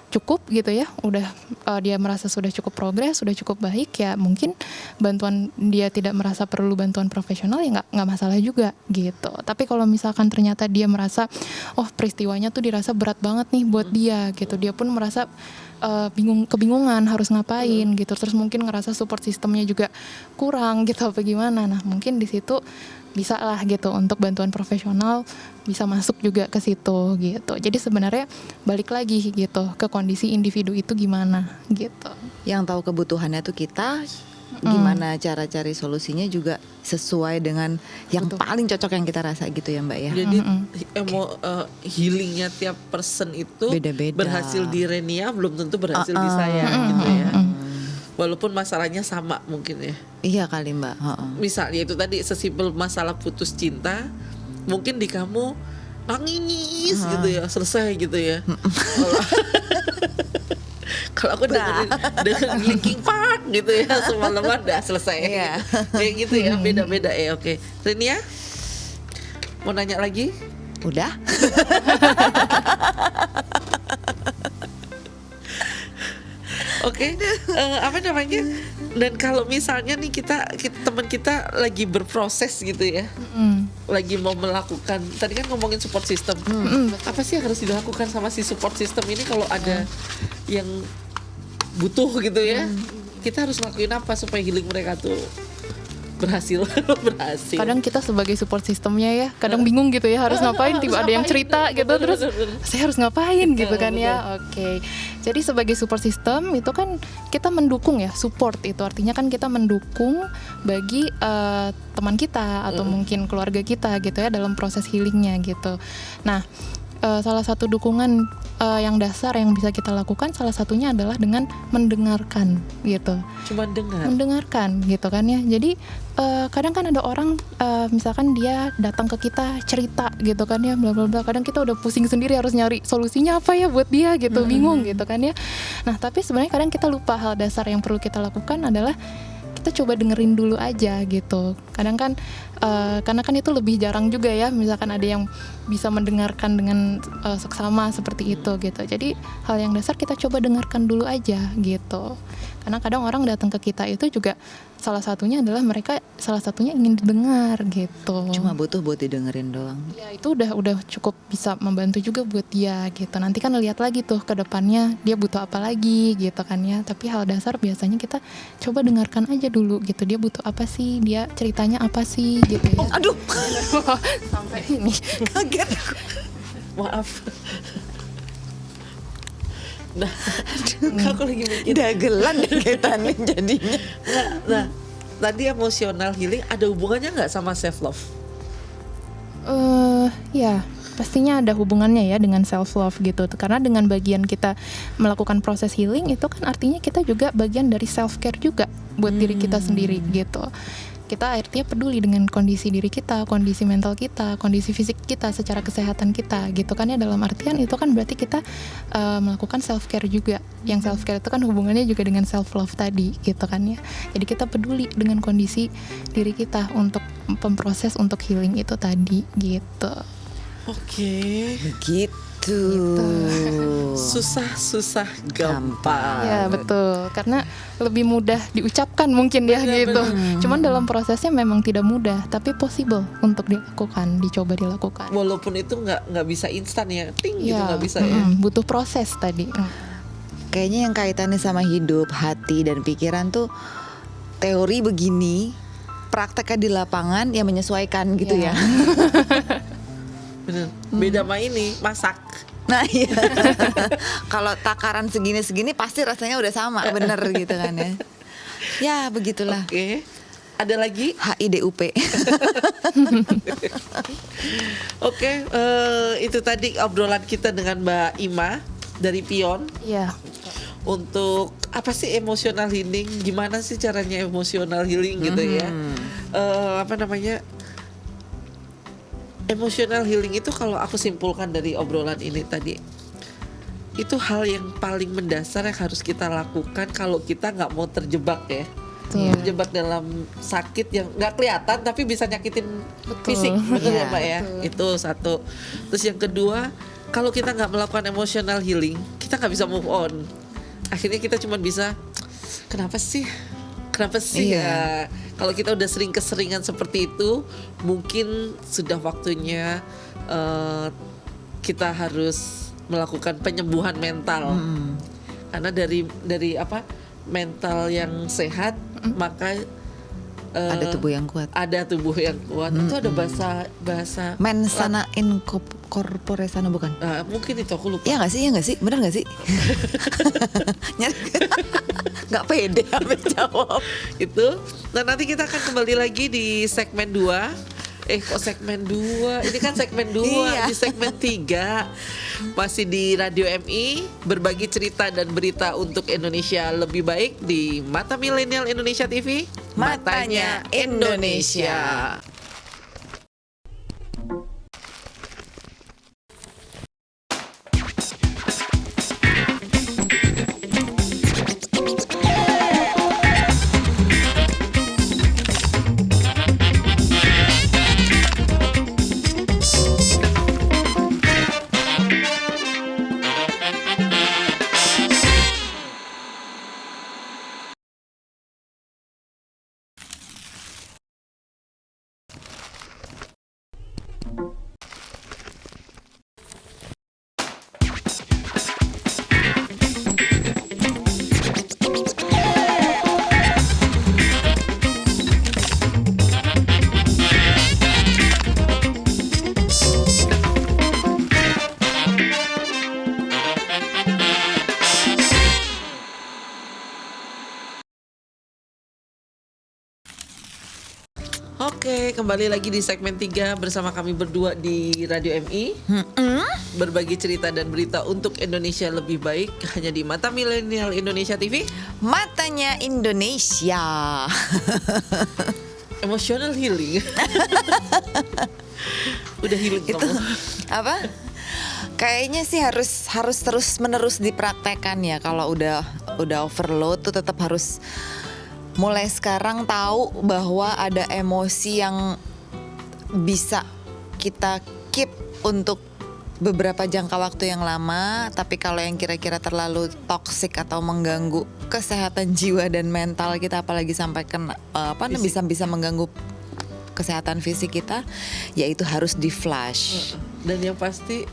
Speaker 3: cukup gitu ya, udah dia merasa sudah cukup progres, sudah cukup baik, ya mungkin bantuan dia tidak merasa perlu bantuan profesional, ya nggak masalah juga gitu. Tapi kalau misalkan ternyata dia merasa peristiwanya tuh dirasa berat banget nih buat dia gitu, dia pun merasa kebingungan harus ngapain gitu, terus mungkin ngerasa support sistemnya juga kurang gitu apa gimana, nah mungkin di situ bisa lah gitu untuk bantuan profesional bisa masuk juga ke situ gitu. Jadi sebenarnya balik lagi gitu ke kondisi individu itu gimana gitu.
Speaker 2: Yang tahu kebutuhannya tuh kita, gimana cara cari solusinya juga sesuai dengan yang paling cocok yang kita rasa gitu ya Mbak ya.
Speaker 1: Jadi healingnya tiap person itu
Speaker 2: Beda-beda.
Speaker 1: berhasil di Renia belum tentu berhasil di saya gitu ya. Walaupun masalahnya sama mungkin ya.
Speaker 2: Iya kali Mbak.
Speaker 1: Misalnya itu tadi sesimpel masalah putus cinta, mungkin di kamu nangis gitu ya, selesai gitu ya. Kalau aku dengerin Linkin Park gitu ya, semalaman udah selesai.
Speaker 2: Iya.
Speaker 1: Kayak gitu ya, beda-beda ya. Oke, Renia mau nanya lagi?
Speaker 2: Udah?
Speaker 1: Oke, apa namanya? Dan kalau misalnya nih teman kita lagi berproses gitu ya, lagi mau melakukan, tadi kan ngomongin support system, apa sih yang harus dilakukan sama si support system ini kalau ada yang butuh gitu ya, kita harus lakuin apa supaya healing mereka tuh berhasil.
Speaker 3: Kadang kita sebagai support sistemnya ya, kadang bingung gitu ya harus ngapain, tiba ada yang cerita gitu, terus saya harus ngapain gitu kan ya. Oke. Jadi sebagai support system itu kan kita mendukung ya, support itu artinya kan kita mendukung bagi teman kita atau mungkin keluarga kita gitu ya dalam proses healingnya gitu. Nah, salah satu dukungan yang dasar yang bisa kita lakukan salah satunya adalah dengan mendengarkan gitu.
Speaker 1: Cuma
Speaker 3: mendengarkan gitu kan ya. Jadi kadang kan ada orang misalkan dia datang ke kita cerita gitu kan ya, bla bla bla. Kadang kita udah pusing sendiri harus nyari solusinya apa ya buat dia gitu, bingung gitu kan ya. Nah, tapi sebenarnya kadang kita lupa hal dasar yang perlu kita lakukan adalah kita coba dengerin dulu aja gitu. Kadang kan karena kan itu lebih jarang juga ya, misalkan ada yang bisa mendengarkan dengan seksama seperti itu gitu. Jadi hal yang dasar kita coba dengarkan dulu aja gitu. Karena kadang orang datang ke kita itu juga salah satunya adalah mereka salah satunya ingin didengar gitu.
Speaker 2: Cuma butuh buat didengerin doang.
Speaker 3: Ya itu udah cukup bisa membantu juga buat dia gitu. Nanti kan lihat lagi tuh ke depannya dia butuh apa lagi gitu kan ya. Tapi hal dasar biasanya kita coba dengarkan aja dulu gitu. Dia butuh apa sih? Dia ceritanya apa sih gitu ya.
Speaker 2: Aduh,
Speaker 3: Sampai ini.
Speaker 2: kaget.
Speaker 1: maaf. Nah, aku lagi mikir.
Speaker 2: Dagelan deh kita nih jadinya.
Speaker 1: Nah, tadi emotional healing ada hubungannya nggak sama self love?
Speaker 3: Ya pastinya ada hubungannya ya dengan self love gitu. Karena dengan bagian kita melakukan proses healing itu kan artinya kita juga bagian dari self care juga buat diri kita sendiri gitu. Kita akhirnya peduli dengan kondisi diri kita, kondisi mental kita, kondisi fisik kita, secara kesehatan kita gitu kan ya. Dalam artian itu kan berarti kita melakukan self care juga. Yang self care itu kan hubungannya juga dengan self love tadi gitu kan ya. Jadi kita peduli dengan kondisi diri kita untuk memproses untuk healing itu tadi gitu.
Speaker 1: Oke.
Speaker 2: Begitu.
Speaker 1: Susah gampang.
Speaker 3: Ya betul, karena lebih mudah diucapkan mungkin ya gitu. Cuman dalam prosesnya memang tidak mudah, tapi possible untuk dilakukan, dicoba dilakukan.
Speaker 1: Walaupun itu nggak bisa instan ya, gitu nggak bisa ya.
Speaker 3: Butuh proses tadi.
Speaker 2: Kayaknya yang kaitannya sama hidup, hati dan pikiran tuh teori begini, prakteknya di lapangan ya menyesuaikan gitu ya.
Speaker 1: Bener. Beda sama ini masak.
Speaker 2: Nah iya. Kalau takaran segini-segini pasti rasanya udah sama, bener gitu kan ya. Ya begitulah.
Speaker 1: Oke. Ada lagi?
Speaker 2: HIDUP.
Speaker 1: Oke, itu tadi obrolan kita dengan Mbak Ima dari Pion.
Speaker 3: Iya.
Speaker 1: Untuk apa sih emotional healing? Gimana sih caranya emotional healing gitu ya? Emotional healing itu kalau aku simpulkan dari obrolan ini tadi, itu hal yang paling mendasar yang harus kita lakukan kalau kita nggak mau terjebak ya. Terjebak dalam sakit yang nggak kelihatan tapi bisa nyakitin fisik, betul ya Mbak ya? Itu satu. Terus yang kedua, kalau kita nggak melakukan emotional healing, kita nggak bisa move on. Akhirnya kita cuma bisa, kenapa sih ya? Kalau kita udah sering keseringan seperti itu, mungkin sudah waktunya kita harus melakukan penyembuhan mental. Karena dari mental yang sehat, maka
Speaker 2: ada tubuh yang kuat.
Speaker 1: Itu ada bahasa
Speaker 2: Mensana in corpore sano bukan?
Speaker 1: Mungkin itu aku lupa.
Speaker 2: Iya nggak sih? Bener nggak sih? Nggak pede habis jawab.
Speaker 1: Itu. Nah nanti kita akan kembali lagi di segmen 2. Kok segmen 2? Ini kan segmen 2.
Speaker 2: Iya.
Speaker 1: Di segmen 3 masih di Radio MI, berbagi cerita dan berita untuk Indonesia lebih baik di Mata Milenial Indonesia TV,
Speaker 2: Matanya Indonesia.
Speaker 1: Oke, kembali lagi di segmen 3 bersama kami berdua di Radio MI. Berbagi cerita dan berita untuk Indonesia lebih baik hanya di Mata Milenial Indonesia TV.
Speaker 2: Matanya Indonesia.
Speaker 1: Emotional healing. Udah healing
Speaker 2: Itu
Speaker 1: kamu.
Speaker 2: apa? Kayaknya sih harus terus menerus dipraktekkan ya. Kalau udah overload tuh tetap harus mulai sekarang tahu bahwa ada emosi yang bisa kita keep untuk beberapa jangka waktu yang lama, tapi kalau yang kira-kira terlalu toksik atau mengganggu kesehatan jiwa dan mental kita, apalagi sampai kena bisa mengganggu kesehatan fisik kita, yaitu harus di flush.
Speaker 1: Dan yang pasti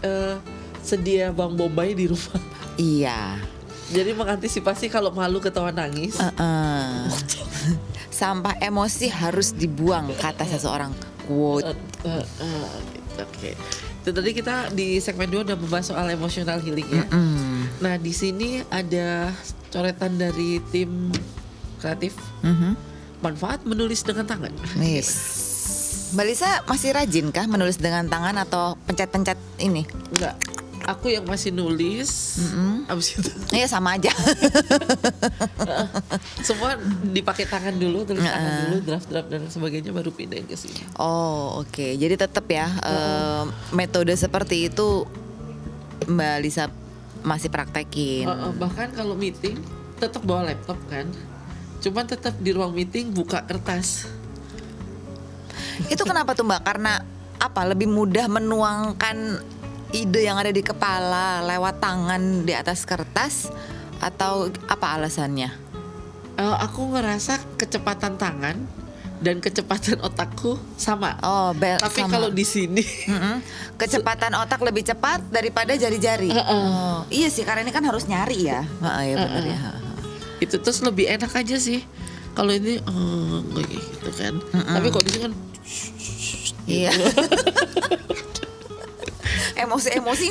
Speaker 1: sedia Bang Bombay di rumah.
Speaker 2: Iya.
Speaker 1: Jadi mengantisipasi kalau malu ketawa nangis.
Speaker 2: Sampah emosi harus dibuang, kata seseorang. Quote.
Speaker 1: Oke. Itu tadi kita di segmen 2 udah membahas soal emotional healing ya. Nah, di sini ada coretan dari tim kreatif. Manfaat menulis dengan tangan.
Speaker 2: Yes. Mbak Lisa masih rajin kah menulis dengan tangan atau pencet-pencet ini?
Speaker 1: Enggak. Aku yang masih nulis, abis itu
Speaker 2: Iya sama aja.
Speaker 1: semua dipakai tangan dulu, tulis tangan dulu, draft-draft dan sebagainya, baru pindahin ke sini.
Speaker 2: Oh oke. Jadi tetap ya metode seperti itu Mbak Lisa masih praktekin.
Speaker 1: Bahkan kalau meeting tetap bawa laptop kan, cuman tetap di ruang meeting buka kertas.
Speaker 2: Itu kenapa tuh Mbak? Karena apa? Lebih mudah menuangkan ide yang ada di kepala lewat tangan di atas kertas, atau apa alasannya?
Speaker 1: Aku ngerasa kecepatan tangan dan kecepatan otakku sama.
Speaker 2: Oh,
Speaker 1: Tapi
Speaker 2: sama.
Speaker 1: kalau di sini
Speaker 2: Kecepatan otak lebih cepat daripada jari-jari. Oh, iya sih, karena ini kan harus nyari ya. Iya benar ya.
Speaker 1: itu terus lebih enak aja sih. Kalau ini gitu kan. Tapi kalau di sini kan
Speaker 2: Iya. Emosi-emosi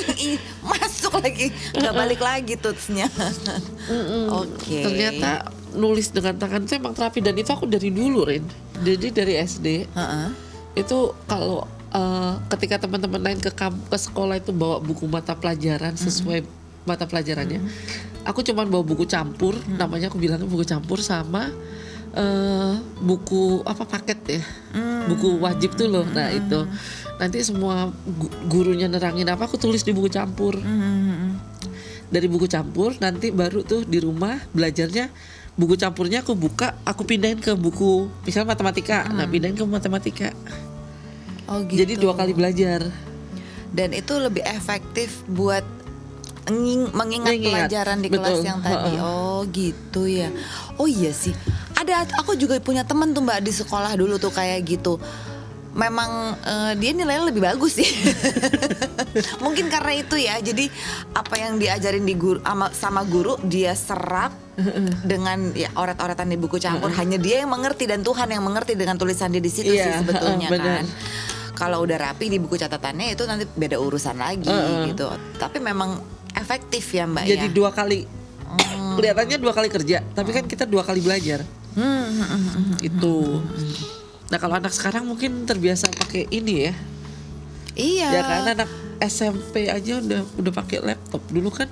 Speaker 2: masuk lagi, nggak balik lagi tutsnya. Oke.
Speaker 1: ternyata nulis dengan tangan itu emang terapi, dan itu aku dari dulu, Rin. Jadi dari SD itu kalau ketika teman-teman lain ke sekolah itu bawa buku mata pelajaran sesuai mata pelajarannya, aku cuman bawa buku campur, namanya aku bilangnya buku campur, sama buku apa paket ya, buku wajib tuh loh. Nah itu nanti semua gurunya nerangin apa, aku tulis di buku campur. Dari buku campur nanti baru tuh di rumah belajarnya buku campurnya aku buka, aku pindahin ke buku misalnya matematika. Nah pindahin ke matematika.
Speaker 2: Oh gitu.
Speaker 1: Jadi 2 kali belajar.
Speaker 2: Dan itu lebih efektif buat mengingat pelajaran di kelas
Speaker 1: Betul.
Speaker 2: yang tadi. Oh gitu ya. Oh iya sih. Aku juga punya temen tuh Mbak di sekolah dulu tuh kayak gitu. Memang dia nilainya lebih bagus sih. Mungkin karena itu ya. Jadi apa yang diajarin di sama guru dia serap dengan ya oret-oretan di buku campur. Hanya dia yang mengerti dan Tuhan yang mengerti dengan tulisan dia di situ sih sebetulnya kan. Kalau udah rapi di buku catatannya itu nanti beda urusan lagi gitu. Tapi memang efektif ya Mbak.
Speaker 1: Jadi
Speaker 2: ya.
Speaker 1: 2 kali. Kelihatannya 2 kali kerja, tapi kan kita 2 kali belajar. Itu. Nah kalau anak sekarang mungkin terbiasa pakai ini ya.
Speaker 2: Iya.
Speaker 1: Ya kan anak SMP aja udah pakai laptop. Dulu kan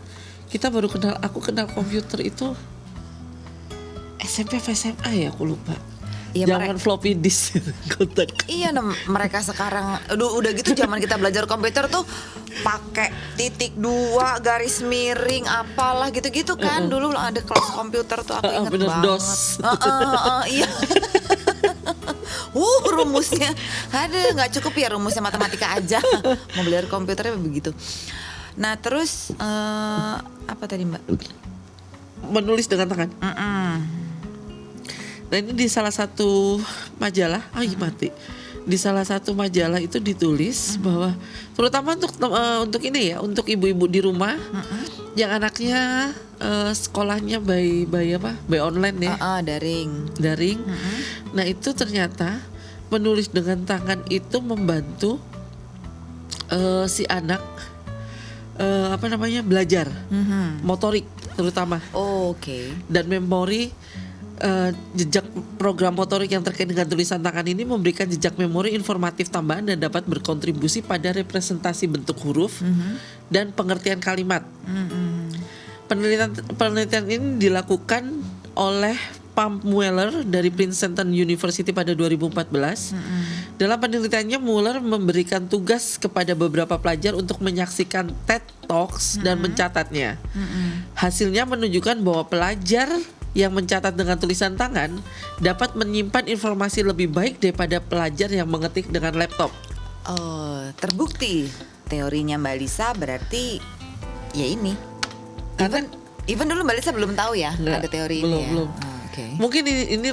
Speaker 1: kita baru aku kenal komputer itu SMP apa SMA ya, aku lupa.
Speaker 2: Iya,
Speaker 1: Zaman floppy disk kontak.
Speaker 2: Iya, mereka sekarang udah gitu zaman kita belajar komputer tuh pakai titik 2 garis miring apalah gitu-gitu kan. Dulu ada kelas komputer tuh aku inget
Speaker 1: bener,
Speaker 2: banget.
Speaker 1: DOS.
Speaker 2: Iya. Rumusnya ada nggak cukup ya rumusnya matematika aja. Mau belajar komputernya begitu. Nah terus apa tadi Mbak?
Speaker 1: Menulis dengan tangan. Nah ini di salah satu majalah, mati. Di salah satu majalah itu ditulis bahwa terutama untuk ini ya, untuk ibu-ibu di rumah yang anaknya sekolahnya by online ya, daring. Nah itu ternyata menulis dengan tangan itu membantu si anak belajar motorik terutama.
Speaker 2: Oke.
Speaker 1: Dan memori jejak program motorik yang terkait dengan tulisan tangan ini memberikan jejak memori informatif tambahan dan dapat berkontribusi pada representasi bentuk huruf dan pengertian kalimat. Penelitian ini dilakukan oleh Pam Mueller dari Princeton University pada 2014. Dalam penelitiannya, Mueller memberikan tugas kepada beberapa pelajar untuk menyaksikan TED Talks dan mencatatnya. Hasilnya menunjukkan bahwa pelajar yang mencatat dengan tulisan tangan dapat menyimpan informasi lebih baik daripada pelajar yang mengetik dengan laptop.
Speaker 2: Oh, terbukti teorinya Mbak Lisa berarti ya ini. Even dulu Mbak Lisa belum tahu ya ada teori ini ya.
Speaker 1: Belum.
Speaker 2: Oke.
Speaker 1: Mungkin ini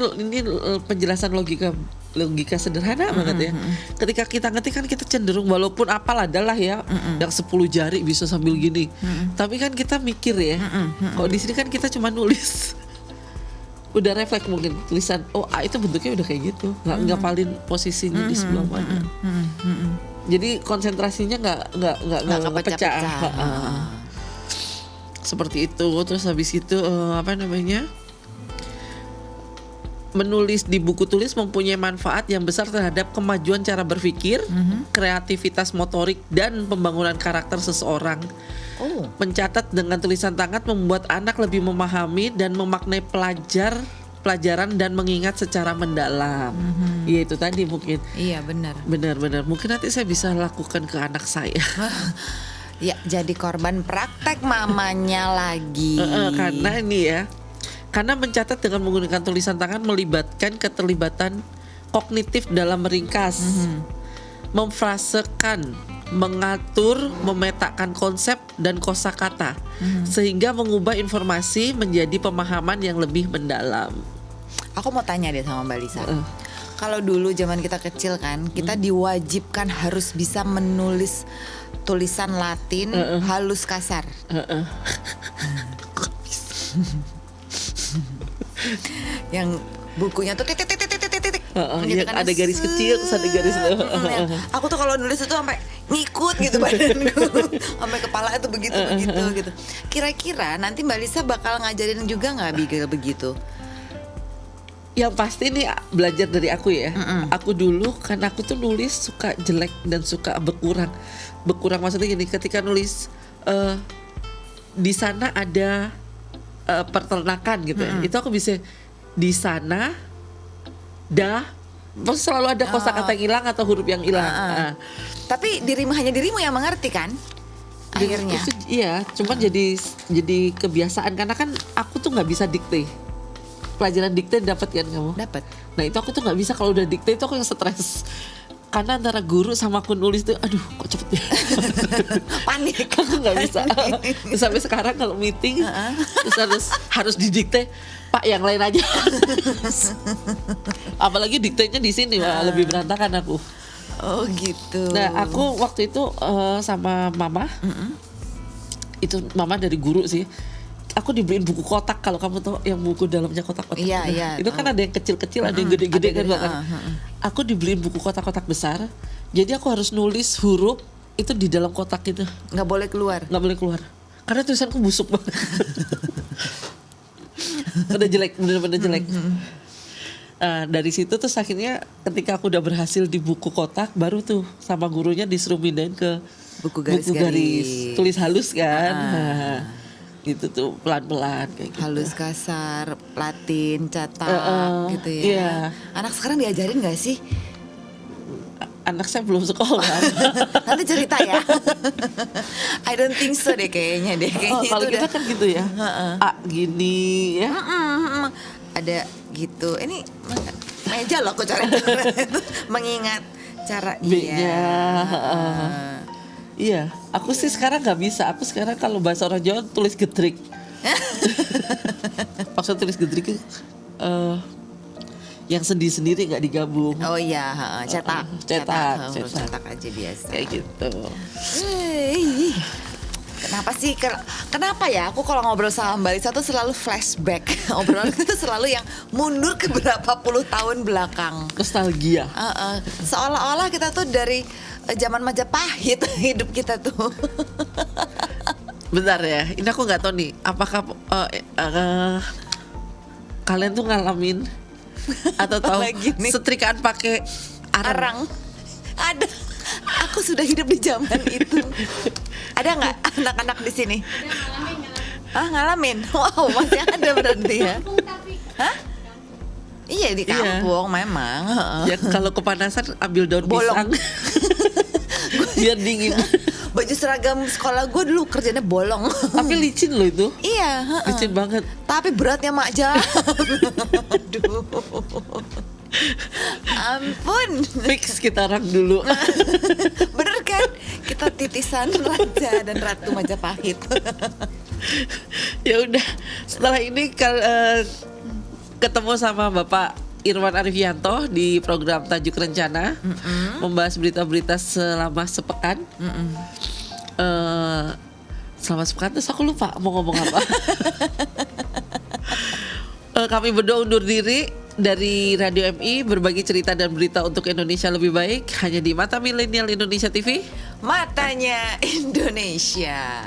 Speaker 1: penjelasan logika sederhana banget ya. Ketika kita ngetik kan kita cenderung walaupun apal adalah ya yang 10 jari bisa sambil gini. Tapi kan kita mikir ya. Kalau di sini kan kita cuma nulis. Udah refleks mungkin tulisan itu bentuknya udah kayak gitu. Nggak ngapalin posisinya di sebelah mana. Jadi konsentrasinya nggak pecah. Seperti itu. Terus habis itu menulis di buku tulis mempunyai manfaat yang besar terhadap kemajuan cara berpikir, kreativitas motorik, dan pembangunan karakter seseorang. Mencatat dengan tulisan tangan membuat anak lebih memahami dan memaknai pelajaran dan mengingat secara mendalam. Ya itu tadi mungkin.
Speaker 2: Iya benar.
Speaker 1: Benar. Mungkin nanti saya bisa lakukan ke anak saya.
Speaker 2: Ya jadi korban praktek mamanya lagi.
Speaker 1: Karena ini ya. Karena mencatat dengan menggunakan tulisan tangan melibatkan keterlibatan kognitif dalam meringkas, memfrasekan, mengatur, memetakan konsep dan kosakata, sehingga mengubah informasi menjadi pemahaman yang lebih mendalam.
Speaker 2: Aku mau tanya deh sama Mbak Lisa. Kalau dulu zaman kita kecil kan, kita diwajibkan harus bisa menulis tulisan Latin halus kasar. Yang bukunya tuh titik
Speaker 1: yang ada garis kecil terus ada garis
Speaker 2: aku tuh kalau nulis itu sampai ngikut gitu badanku sampai kepala itu begitu gitu. Kira-kira nanti Mbak Lisa bakal ngajarin juga nggak begitu?
Speaker 1: Yang pasti nih belajar dari aku ya. Aku dulu kan aku tuh nulis suka jelek dan suka berkurang maksudnya gini, ketika nulis di sana ada peternakan gitu ya. Itu aku bisa di sana maksudnya selalu ada kosakata yang hilang atau huruf yang hilang.
Speaker 2: Tapi hanya dirimu yang mengerti kan? Akhirnya.
Speaker 1: Iya, cuman jadi kebiasaan karena kan aku tuh nggak bisa dikte. Pelajaran dikte dapat kan kamu?
Speaker 2: Dapat.
Speaker 1: Nah itu aku tuh nggak bisa, kalau udah dikte itu aku yang stres. Karena antara guru sama aku nulis tuh, aduh kok cepet ya.
Speaker 2: Panik.
Speaker 1: Aku nggak bisa. Sampai sekarang kalau meeting terus harus didikte, Pak yang lain aja. Apalagi diktenya di sini lebih berantakan aku.
Speaker 2: Oh gitu.
Speaker 1: Nah aku waktu itu sama mama, itu mama dari guru sih. Aku dibeliin buku kotak, kalau kamu tahu yang buku dalamnya kotak-kotak.
Speaker 2: Iya.
Speaker 1: Itu kan ada yang kecil-kecil, ada yang gede-gede kan. Aku dibeliin buku kotak-kotak besar. Jadi aku harus nulis huruf itu di dalam kotak itu.
Speaker 2: Nggak boleh keluar.
Speaker 1: Karena tulisanku busuk banget. Udah jelek, bener-bener jelek. Dari situ terus akhirnya ketika aku udah berhasil di buku kotak, baru tuh sama gurunya disuruh pindahin ke
Speaker 2: buku garis.
Speaker 1: Tulis halus kan. Gitu tuh pelan-pelan kayak gitu.
Speaker 2: Halus kasar, Latin, cetak gitu ya.
Speaker 1: Iya.
Speaker 2: Anak sekarang diajarin nggak sih?
Speaker 1: Anak saya belum sekolah.
Speaker 2: Nanti cerita ya. I don't think so deh kayaknya deh.
Speaker 1: Kalau kita kan gitu ya. A gini ya.
Speaker 2: Ada gitu. Ini meja loh aku cari. Mengingat cara
Speaker 1: B-nya. Iya, aku sih sekarang nggak bisa. Aku sekarang kalau bahasa orang Jawa tulis gedrik. Maksud tulis gedrik itu yang sendiri nggak digabung.
Speaker 2: Oh iya, cetak aja biasa.
Speaker 1: Kayak gitu.
Speaker 2: Kenapa ya? Aku kalau ngobrol sama Mbak Lisa tuh selalu flashback. Obrolan itu selalu yang mundur ke berapa puluh tahun belakang.
Speaker 1: Nostalgia.
Speaker 2: Seolah-olah kita tuh dari zaman Majapahit hidup kita tuh.
Speaker 1: Bentar ya, ini aku nggak tahu nih, apakah kalian tuh ngalamin atau tahu
Speaker 2: Lagi nih.
Speaker 1: setrikaan pakai arang?
Speaker 2: Ada. Aku sudah hidup di zaman itu. Ada nggak anak-anak di sini? Ngalamin. Wow, masih ada berarti ya. Hah? Iya di kampung memang.
Speaker 1: Ya kalau kepanasan ambil daun
Speaker 2: Bolong.
Speaker 1: pisang biar dingin.
Speaker 2: Baju seragam sekolah gue dulu kerjanya bolong.
Speaker 1: Tapi licin loh itu,
Speaker 2: Iya,
Speaker 1: licin banget.
Speaker 2: tapi beratnya mak Jan. Aduh. Ampun.
Speaker 1: Fix kita rang dulu.
Speaker 2: Bener kan? Kita titisan raja dan ratu Majapahit.
Speaker 1: Ya udah, setelah ini ketemu sama Bapak Irwan Arifianto di program Tajuk Rencana, membahas berita-berita selama sepekan. Selama sepekan terus aku lupa mau ngomong apa. Kami berdua undur diri dari Radio MI, berbagi cerita dan berita untuk Indonesia lebih baik hanya di Mata Milenial Indonesia TV.
Speaker 2: Matanya Indonesia.